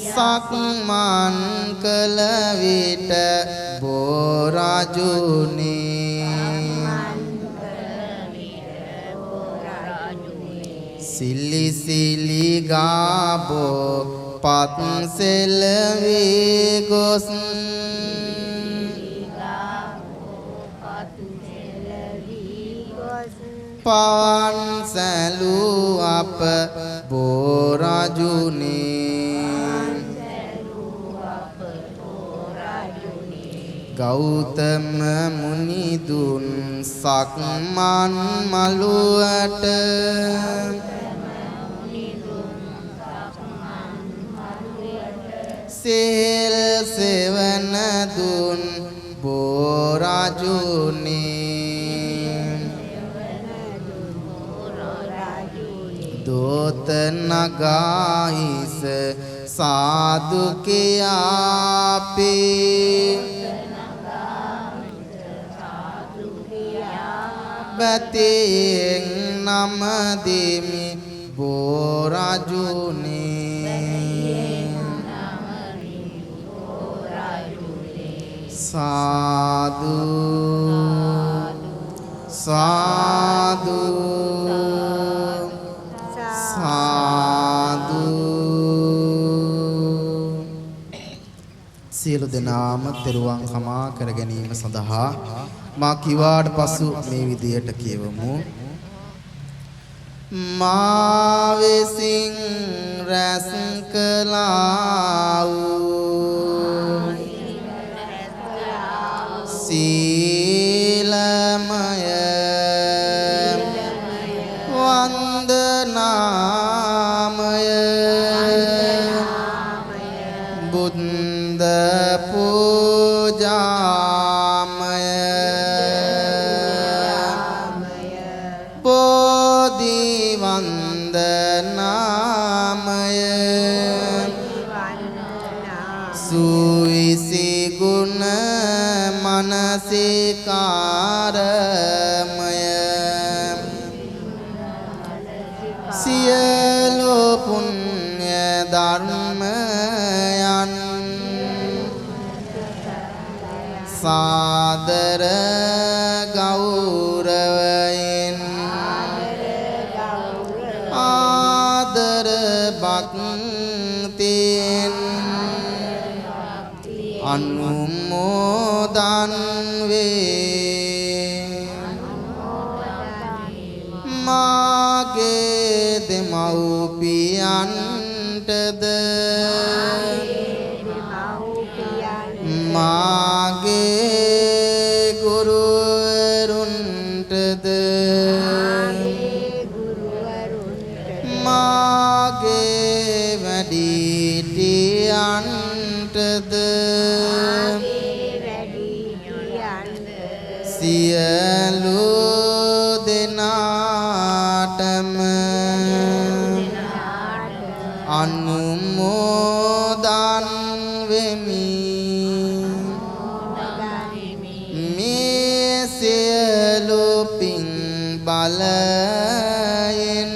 [SPEAKER 2] සක්මන් කළ විට බෝරජුනේ සිලි සිලි ගාබෝ පත් සෙලවී ගොස් පවන් සැලූ අප බෝරජුනේ ගෞතම මුනිදුන් සක්මන් මළුවට සෙල් සෙවන දුන් බෝරජුනේ දෝත නගායිස සාදු කියාපේ බතින් නම දෙමි බෝරජුනේ සාදු සාදු සාදු සියලු දෙනාම තෙරුවන් කමා කර ගැනීම සඳහා මා කිවාට පසු මේ විදියට කියවමු. මා විසින් රැස් කළා වූ සීලමය වන්දනාමය බුද්ධ පූජාමය බෝධි වන්දනාමය සුවිසි ගුණ මනසිකාරමය සියලු පුණ්‍ය ධර්මයන් සාදර ගෞරවයෙන් ආදර භක්තියෙන් අනුමෝදන් වේ. මාගේ දෙමව්පියන්ටද මාගේ ගුරුවරුන්ටද මාගේ වැඩිහිටියන්ටද සියලු දෙනාටම අනුමෝදන් වෙමි. මේ සියලු පින් බලයෙන්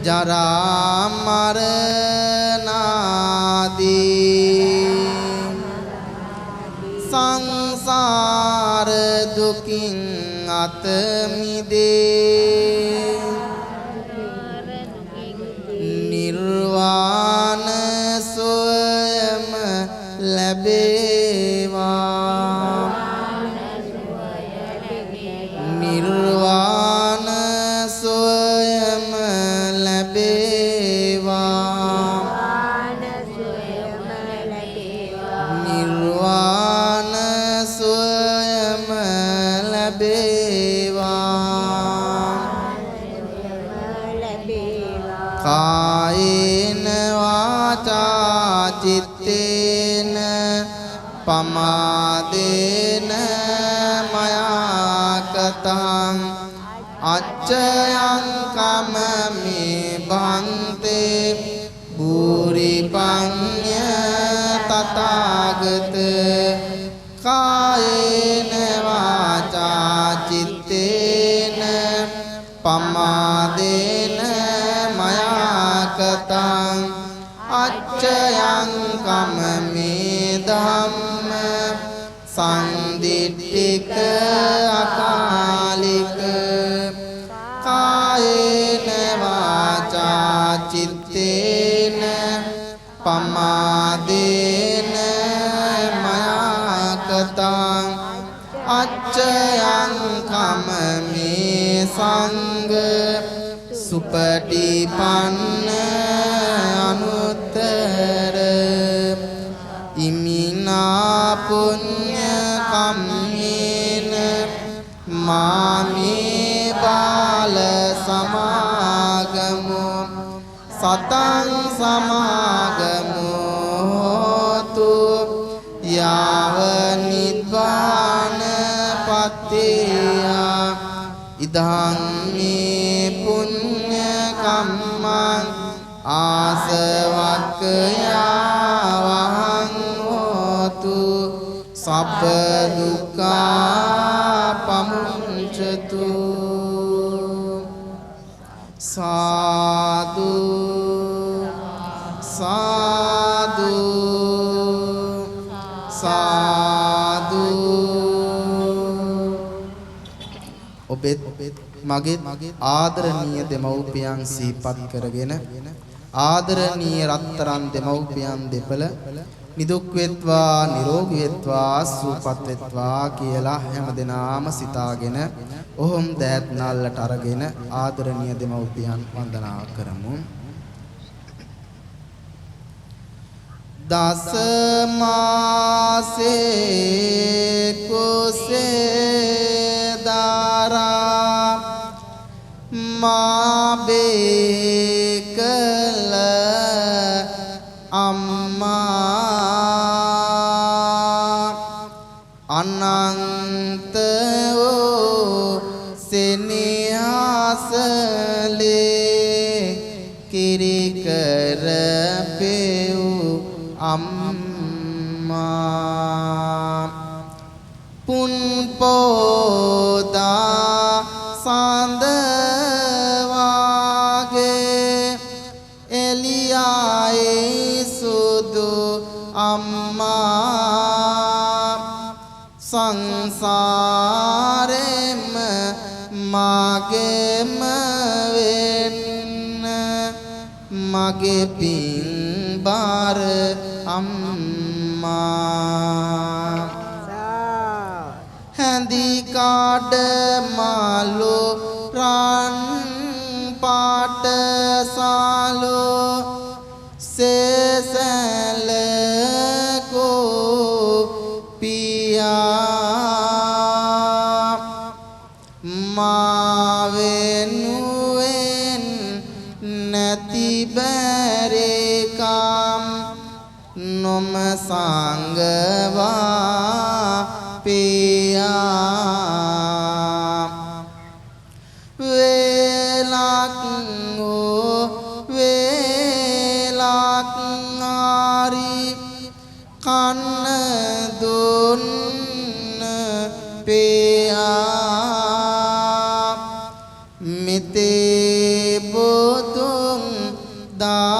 [SPEAKER 2] ජරා මරණ ආදී සංසාර දුකින් අත මිදේ නිර්වාණ සෝයම ලැබේවා. නිර්වාණ සෝයම ලැබේවා. නිර්වාණ සෝයම ලැබේවා. කායේන වාචා චිත්තේන පමාදේන මයා කතං අච්චයං කමමේ භන්තේ භූරි පඤ්ඤ තථාගත. කායේන වාචා චිත්තේන පමාදේන මයා කතං අච්චයං කමමේ ධම්ම සම්දිට්ඨික අකාලික. කායේන වාචා චිත්තේන පමාදේන මයා කතං අච්චයං කමමේ සංඝ සුපටිපන්න අනුත්තර ඉමිනා පුඤ්ඤ කම්මේන මාමේ බාල සමාගමෝ සතං සමාගමෝ හෝතු යාව නිබ්බාන පත්තියා. ඉදං මේ පුඤ්ඤ කම්මං ආසවක්ඛයා වහං හෝතු සබ්බ දුක්ඛා පමුච්ඡතු. සාදු සාදු සාදු. ඔබෙත් මගේ ආදරණීය දෙමව්පියන් සිහිපත් කරගෙන ආදරණීය රත්තරන් දෙමව්පියන් දෙපළ නිදුක් වෙත්වා නිරෝගී වෙත්වා සුවපත් වෙත්වා කියලා හැමදෙනාම සිතාගෙන ඔහොම දෑත් නල්ලට අරගෙන ආදරණීය දෙමව්පියන් වන්දනා කරමු. දස මාසේ කුසේ දාරා මා බේකල අම්මා අනන්ත වූ සෙනෙහසලේ කිරි කර පෙව් අම්මා පුන් පොදා සඳ වාගේ එළියයි සුදු අම්මා සංසාරෙම මගේම වෙන්න මගේ පින් බාර අම්මා හැඳි කාඩ මාළු රන් පාට සාලෝ සේසල කෝපියා මා වෙනුවෙන් නැති බැරිකම් නොම සංගවා පියා වේලක් ඕ වේලක් ආරි කන්න දුන්න පියා මිතේ බොදුන් දානිවනින්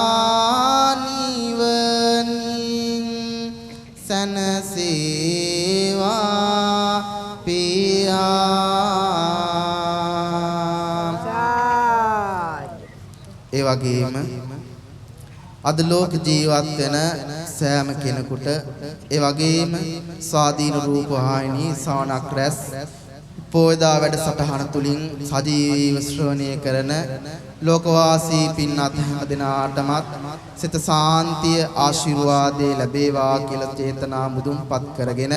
[SPEAKER 2] සනසේවා පියා ඒ වගේම අද ලෝක ජීවත් වෙන සෑම කෙනෙකුට ඒ වගේම ස්වාධීන රූපවාහිනී සවනක් රැස් පොයදා වැඩසටහන තුලින් සජීවීව ශ්‍රවණය කරන ලෝකවාසී පින්වත් හැම දිනාටමත් සිත සාන්තිය ආශිර්වාදේ ලැබේවා කියලා චේතනා මුදුන්පත් කරගෙන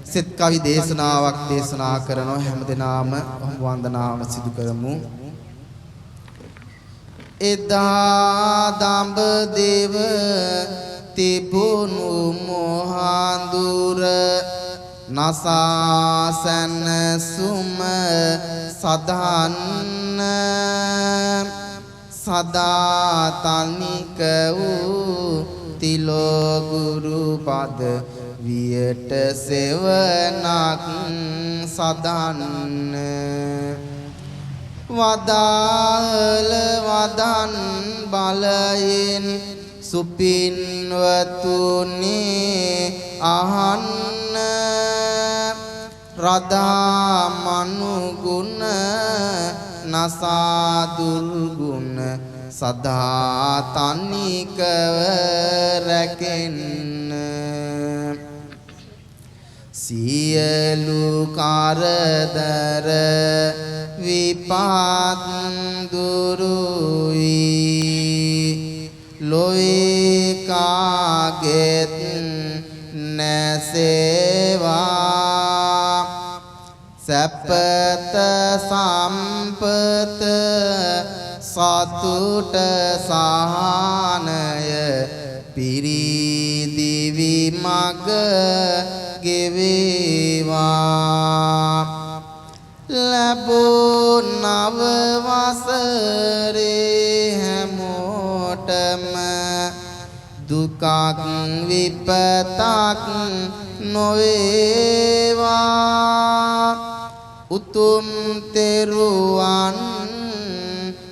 [SPEAKER 2] සිත කවි දේශනාවක් දේශනා කරන හැම දිනාම වන්දනාව සිදු කරමු. එදා දඹදෙව තිබුණු මොහඳුර නසාසන සුම සදන්න සදා තනික වූ තිලෝ ගුරු පද වියට සෙවණක් සදන්න වදාළ වදන් බලයෙන් සුපින්වතුනේ අහන්න රදා මනුගුණ නසා දුර්ගුණ සදා තනිකව රැකෙන්න සියලු කරදර විපාත් දුරුයි ලොවේ කාගෙත් නැසේවා සැපත සම්පත සතුට සහනය පිරිදිවි මග ගෙවේවා ලැබූ නව වසරේ හැමෝටම දුකක් විපතක් නොවේවා උතුම් තෙරුවන්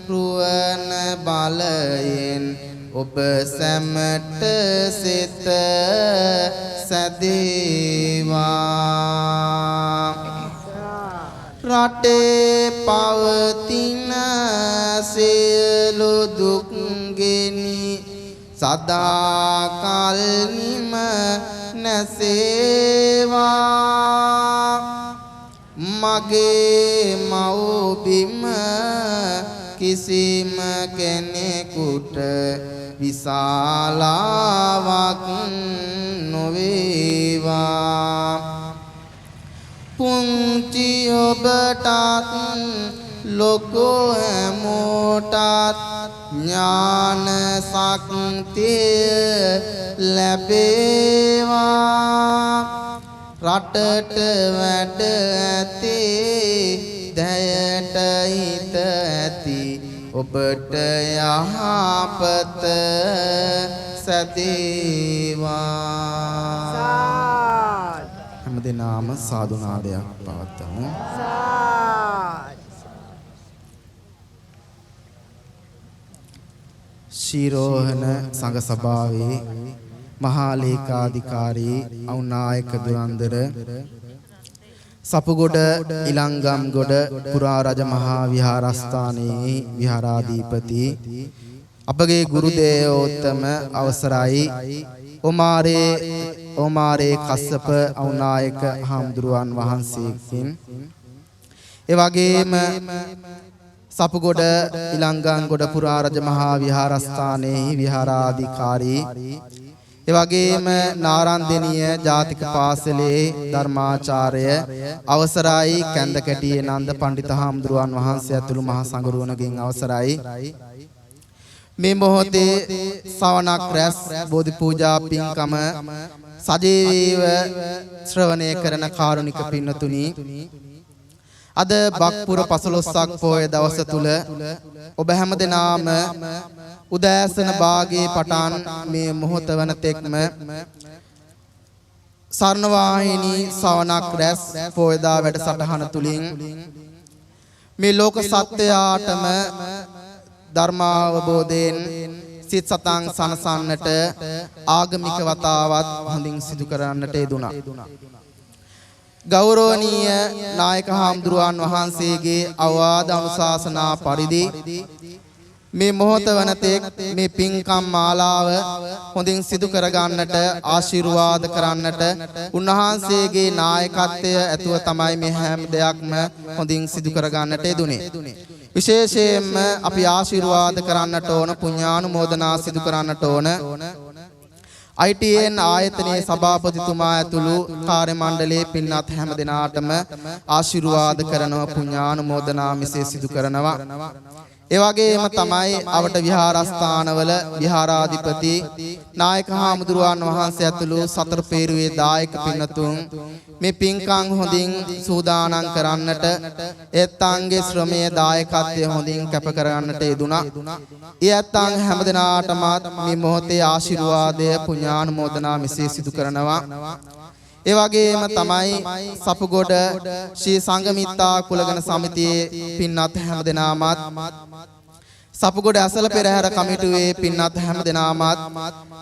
[SPEAKER 2] රුවන බලයෙන් ඔබ සැමට සිත සැදේවා රටේ පවතින සියලු දුක් ගෙනි සදා කල්නිම නැසේවා මගේ මව්බිම කිසිම කෙනෙකුට විශාලාවක් නොවේවා පුංචි ඔබටත් ලොකෝ හැමෝටත් ඥාන ශක්තිය ලැබේවා රටට වැඩ ඇතේ දැයට හිත ඇති ඔබට යහපත සැදේවා හැමදෙනාම සාදු නාදයක් පවත්වමු ශීරෝහණ සංඝ සභාවේ මහා ලේකාධිකාරී අවුනායක දුරන්දර සපුගොඩ ඉලංගම්ගොඩ පුරා රජ මහා විහාරස්ථානයේ විහාරාධිපති අපගේ ගුරු දේවෝත්තම අවසරයි ඕමාරේ කස්සප අවුනායක හාමුදුරුවන් වහන්සේකින් ඒ වගේම සපුගොඩ ඉලංගම්ගොඩ පුරා රජ මහා විහාරස්ථානයේ විහාරාධිකාරී ඒ වගේම නාරන්දනීය ජාතික පාසලේ ධර්මාචාර්ය අවසරයි කැන්දකැටියේ නන්ද පඬිත හාමුදුරුවන් වහන්සේ ඇතුළු මහා සංඝරුවනගෙන් අවසරයි මේ මොහොතේ සවනක් රැස් බෝධි පූජා පින්කම සජීවීව ශ්‍රවණය කරන කාරුණික පින්නතුනි අද බක්පුර 15ක් පොය දවස තුල ඔබ හැමදෙනාම උදෑසන භාගයේ පටන් මේ මොහොත වන තෙක්ම සර්ණවාහිනී සවනක් රැස් පොයදා වැඩසටහන තුලින් මේ ලෝක සත්‍යයටම ධර්මාවබෝධයෙන් සිත සතන් සනසන්නට ආගමික වතාවත් හොඳින් සිදු කරන්නට යෙදුණා. ගෞරවනීය නායක හාමුදුරුවන් වහන්සේගේ අවවාද අනුශාසනා පරිදි මේ මොහොත වනතෙක් මේ පින්කම් මාලාව හොඳින් සිදු කරගන්නට ආශිර්වාද කරන්නට උන්වහන්සේගේ නායකත්වය ඇතුව තමයි මේ හැම දෙයක්ම හොඳින් සිදු කරගන්නට යෙදුනේ. විශේෂයෙන්ම අපි ආශිර්වාද කරන්නට ඕන පුණ්‍යානුමෝදනා සිදු කරන්නට ඕන ITN ආයතනයේ සභාපතිතුමා ඇතුළු කාර්ය මණ්ඩලයේ පින්වත් හැම දෙනාටම ආශිර්වාද කරනවා පුණ්‍යානුමෝදනා මෙසේ සිදු කරනවා. ඒ වගේම තමයි අවට විහාරස්ථානවල විහාරාධිපති නායක හාමුදුරුවන් වහන්සේ ඇතුළු සතර පේරුවේ දායක පින්නතුන් මේ පින්කම් හොඳින් සූදානම් කරන්නට ඒත්තාන්ගේ ශ්‍රමයේ දායකත්වය හොඳින් කැප කරගන්නට යෙදුණා. ඒ ඇත්තාන් හැමදෙනාටම මේ මොහොතේ ආශිර්වාදය පුණ්‍යානුමෝදනා මෙසේ සිදු කරනවා. ඒ වගේම තමයි සපුගොඩ ශ්‍රී සංඝමිත්තා කුලගණ සමිතියේ පින්වත් හැමදෙනාමත් සපුගොඩ ඇසල පෙරහැර කමිටුවේ පින්වත් හැමදෙනාමත්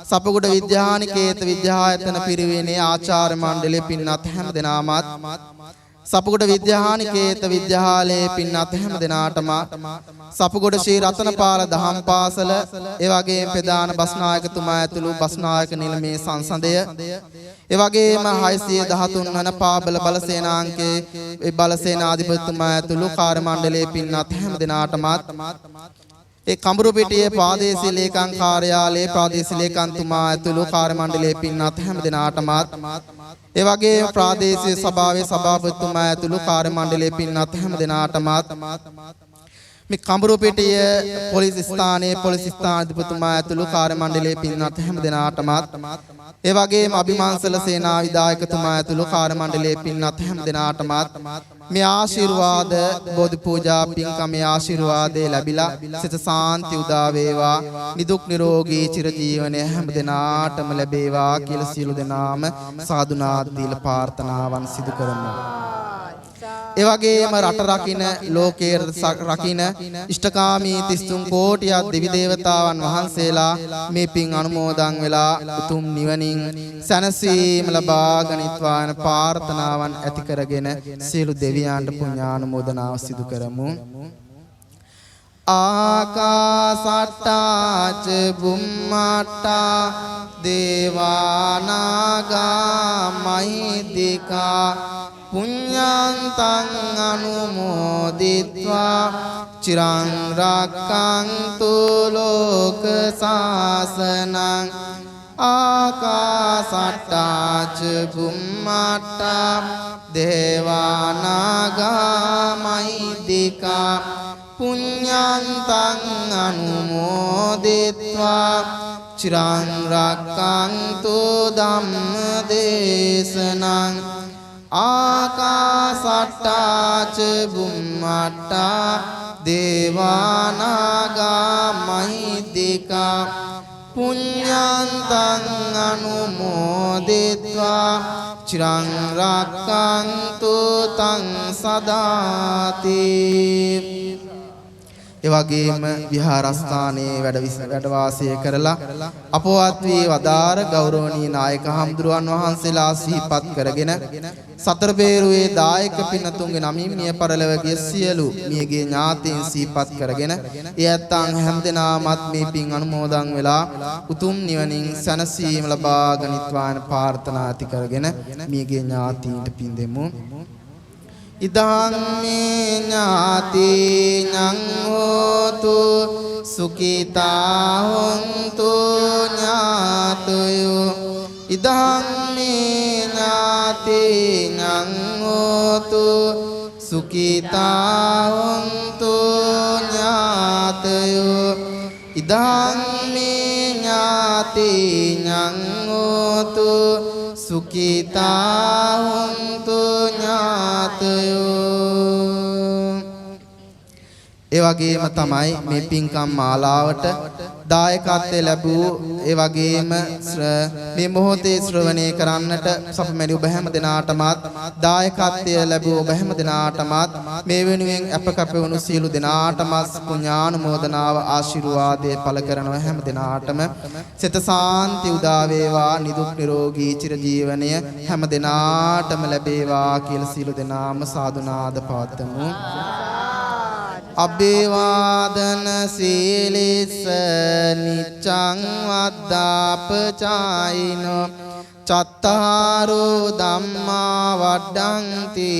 [SPEAKER 2] සපුගොඩ විද්‍යානිකේත විද්‍යායතන පිරිවෙනේ ආචාර්ය මණ්ඩලයේ පින්වත් හැමදෙනාමත් සපුගොඩ විද්‍යානිකේත විද්‍යාලයේ පින්වත් හැමදෙනාටම සපුගොඩ ශ්‍රී රතනපාල දහම් පාසල ඒ වගේම ප්‍රධාන බස්නායකතුමා ඇතුළු බස්නායක නිලමේ සංසදය ඒ වගේම 613 වන පාබල බලසේනාංකේ ඒ බලසේනාධිපතිතුමා ඇතුළු කාර්ය මණ්ඩලයේ පින්වත් හැමදෙනාටමත් ඒ කඹුරුපිටියේ ප්‍රාදේශීය ලේකම් කාර්යාලයේ ප්‍රාදේශීය ලේකම්තුමා ඇතුළු කාර්ය මණ්ඩලයේ පින්වත් හැමදෙනාටමත් ඒ වගේම ප්‍රාදේශීය සභාවේ සභාපතිතුමා ඇතුළු කාර්ය මණ්ඩලයේ පින්වත් හැමදෙනාටමත් මේ කඹුරුපිටිය පොලිස් ස්ථානයේ පොලිස් ස්ථානාධිපතිතුමා ඇතුළු කාර්ය මණ්ඩලයේ පින්වත් හැමදෙනාටමත් ඒ වගේම අභිමාංශල සේනා විධායකතුමා ඇතුළු කාර්ය මණ්ඩලයේ පින්වත් හැමදෙනාටමත් මේ ආශිර්වාද බෝධි පූජා පින්කමේ ආශිර්වාදේ ලැබිලා සිත සාන්ති උදා වේවා නිදුක් නිරෝගී චිරජීවනයේ හැමදෙනාටම ලැබේවා කියලා සියලු දෙනාම සාදුනාත් දීලා ප්‍රාර්ථනාවන් සිදු කරමු. ඒ වගේම රට රකින්න ලෝකයේ රකින්න ඉෂ්ඨකාමී 33 කෝටියක් දෙවි දේවතාවන් වහන්සේලා මේ පින් අනුමෝදන් වෙලා උතුම් නිවනින් සැනසීම ලබා ගනිත්වා යන ප්‍රාර්ථනාවන් ඇති කරගෙන සියලු දෙවියන්ට පුණ්‍යානුමෝදනාව සිදු කරමු. ආකාසට්ටා ච බුම්මට්ටා දේවානාගා මහිද්దికා පුඤ්ඤන්තං අනුමෝදිත්වා චිරං රක්ඛන්තු ලෝක සාසනං ආකාසට්ටා ච බුම්මට්ටා දේවානාගා මහිද්దికා පුඤ්ඤන්තං අනුමෝදිත්වා චිරං රක්ඛන්තු ධම්ම දේශනං ආකාසට්ටා ච බුම්මට්ටා දේවානාගා මහිද්దికා පුඤ්ඤන්තං අනුමෝදිත්වා චිරං රක්ඛන්තු තං සදාති. එවැගේම විහාරස්ථානයේ වැඩ වාසය කරලා අපවත් වී වදාර ගෞරවනීය නායක හම්දුරුවන් වහන්සේලා සිහිපත් කරගෙන සතර බේරුවේ දායක පින්තුන්ගේ නමින් මිය පරලොව ගිය සියලු මියගේ ඥාතීන් සිහිපත් කරගෙන ඒ ඇත්තන් හැමදෙනාමත් මේ පින් අනුමෝදන් වෙලා උතුම් නිවනින් සැනසීම ලබා ගනිත්වාන ප්‍රාර්ථනා ඇති කරගෙන මියගේ ඥාතීන්ට පින් දෙමු. ඉදං මේ ඥාතිඤං හෝතු සුඛිතා හොන්තු ඥාතයෝ ඉදං මේ ඥාතිඤං හෝතු සුඛිතා හොන්තු ඥාතයෝ ඉදං මේ ඥාතිඤං හෝතු සුඛිතා හොන්තු ඥාතයෝ. ඒ වගේම තමයි මේ පින්කම් මාලාවට දායකත්වයේ ලැබූ ඒ වගේම මේ මොහොතේ ශ්‍රවණය කරන්නට සපමැලි ඔබ හැම දිනාටමත් දායකත්වය ලැබූ ඔබ හැම දිනාටමත් මේ වෙනුවෙන් අපකප වුණු සියලු දිනාටමත් පුණ්‍යානුමෝදනාව ආශිර්වාදයේ පළ කරනවා. හැම දිනාටම සිත සාන්ති උදා වේවා, නිදුක් නිරෝගී චිරජීවනය හැම දිනාටම ලැබේවා කියලා සියලු දිනාම සාදුනාද පවත්වමු. අභිවාදන සීලිස්ස නිච්ඡං වද්දාපචායිනෝ චත්තාරෝ ධම්මා වඩ්ඩಂತಿ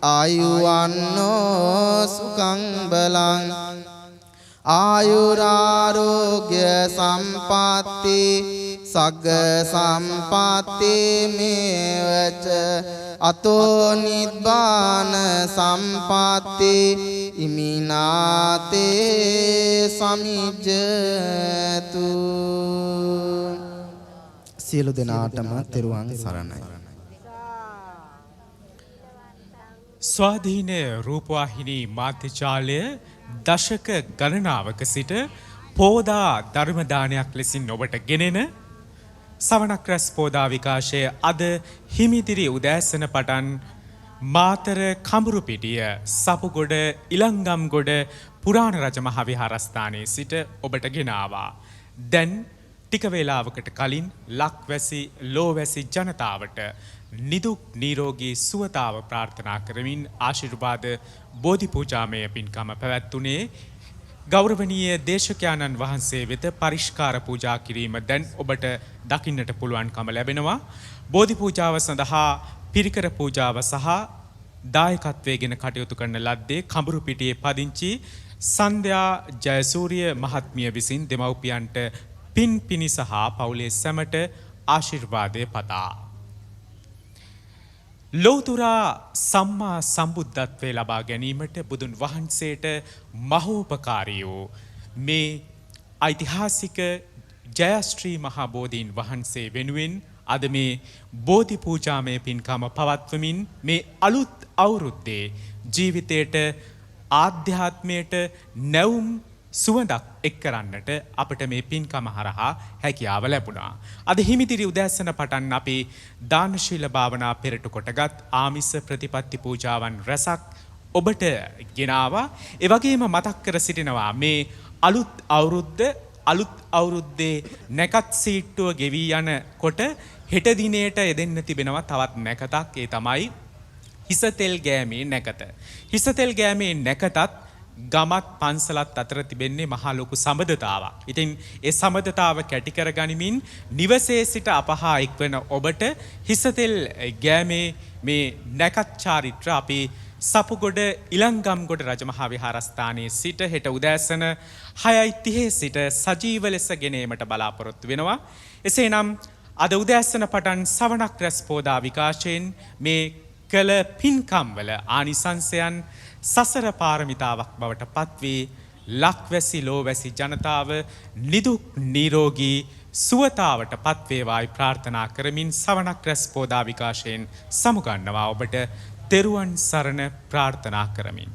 [SPEAKER 2] ආයුවන්නෝ සුඛං බලං ආයුරාෝග්‍ය සම්පatti සග්ග සම්පatti මේවච අතෝ නිබ්බාන සම්පatti ඉමිනාතේ සමිජ්ජතු. සියලු දෙනාටම තෙරුවන් සරණයි.
[SPEAKER 1] ස්වාධීන රූපවාහිනී මාධ්‍යජාලය දශක ගණනාවක සිට පෝදා ධර්ම දානයක් ලෙසින් ඔබට ගෙනෙන සවනක් රැස් පෝදා විකාශය අද හිමිදිරි උදෑසන පටන් මාතර කඹුරුපිටිය සපුගොඩ ඉලංගම්ගොඩ පුරාණ රජ මහා විහාරස්ථානයේ සිට ඔබට ගෙනාවා. දැන් ටික වේලාවකට කලින් ලක්වැසි ලෝවැසි ජනතාවට නිදුක් නිරෝගී සුවතාව ප්‍රාර්ථනා කරමින් ආශිර්වාද බෝධි පූජාමය පින්කම පැවැත්වුණේ ගෞරවනීය දේශකයාණන් වහන්සේ වෙත පරිස්කාර පූජා කිරීම දැන් ඔබට දකින්නට පුළුවන්කම ලැබෙනවා. බෝධි පූජාව සඳහා පිරිකර පූජාව සහ දායකත්වයෙන් කටයුතු කරන ලද්දේ කඹුරුපිටියේ පදිංචි සන්ධ්‍යා ජයසූරිය මහත්මිය විසින් දෙමව්පියන්ට පින් පිණි සහ පවුලේ සැමට ආශිර්වාදය පතා. ලෝතුරා සම්මා සම්බුද්ධත්වයේ ලබා ගැනීමට බුදුන් වහන්සේට මහෝපකාරී වූ මේ ඓතිහාසික ජයශ්‍රී මහා බෝධීන් වහන්සේ වෙනුවෙන් අද මේ බෝධි පූජාමය පින්කම පවත්වමින් මේ අලුත් අවුරුද්දේ ජීවිතයට ආධ්‍යාත්මයට නැවුම් සුවඳක් එක් කරන්නට අපට මේ පින්කම හරහා හැකියාව ලැබුණා. අද හිමිදිරි උදෑසන පටන් අපි දානශීල භාවනා පෙරටු කොටගත් ආමිස ප්‍රතිපත්ති පූජාවන් රැසක් ඔබට ගෙනාවා. ඒ වගේම මතක් කර සිටිනවා මේ අලුත් අවුරුද්දේ නැකත් සීට්ටුව ගෙවී යන කොට හෙට දිනේට යෙදෙන්න තිබෙනවා තවත් නැකතක්. ඒ තමයි හිසතෙල් ගෑමේ නැකත. හිසතෙල් ගෑමේ නැකතත් ගමත් පන්සලත් අතර තිබෙන්නේ මහා ලොකු සබඳතාවක්. ඉතින් ඒ සබඳතාව කැටි කර ගනිමින් නිවසේ සිට අපහා එක්වන ඔබට හිසතෙල් ගෑමේ මේ නැකත් චාරිත්‍ර අපි සපුගොඩ ඉලංගම්ගොඩ රජමහා විහාරස්ථානයේ සිට හෙට උදෑසන 6:30 සිට සජීව ලෙස ගෙනීමට බලාපොරොත්තු වෙනවා. එසේනම් අද උදෑසන පටන් සවනක් රැස් පෝදා විකාශයෙන් මේ කළ පින්කම්වල ආනිසංසයන් සසර පාරමිතාවක් බවට පත්වී ලක්වැසි ලෝවැසි ජනතාව නිදුක් නිරෝගී සුවතාවට පත්වේවායි ප්‍රාර්ථනා කරමින් සවනක් රැස් පෝදා විකාශයෙන් සමුගන්නවා ඔබට තෙරුවන් සරණ ප්‍රාර්ථනා කරමින්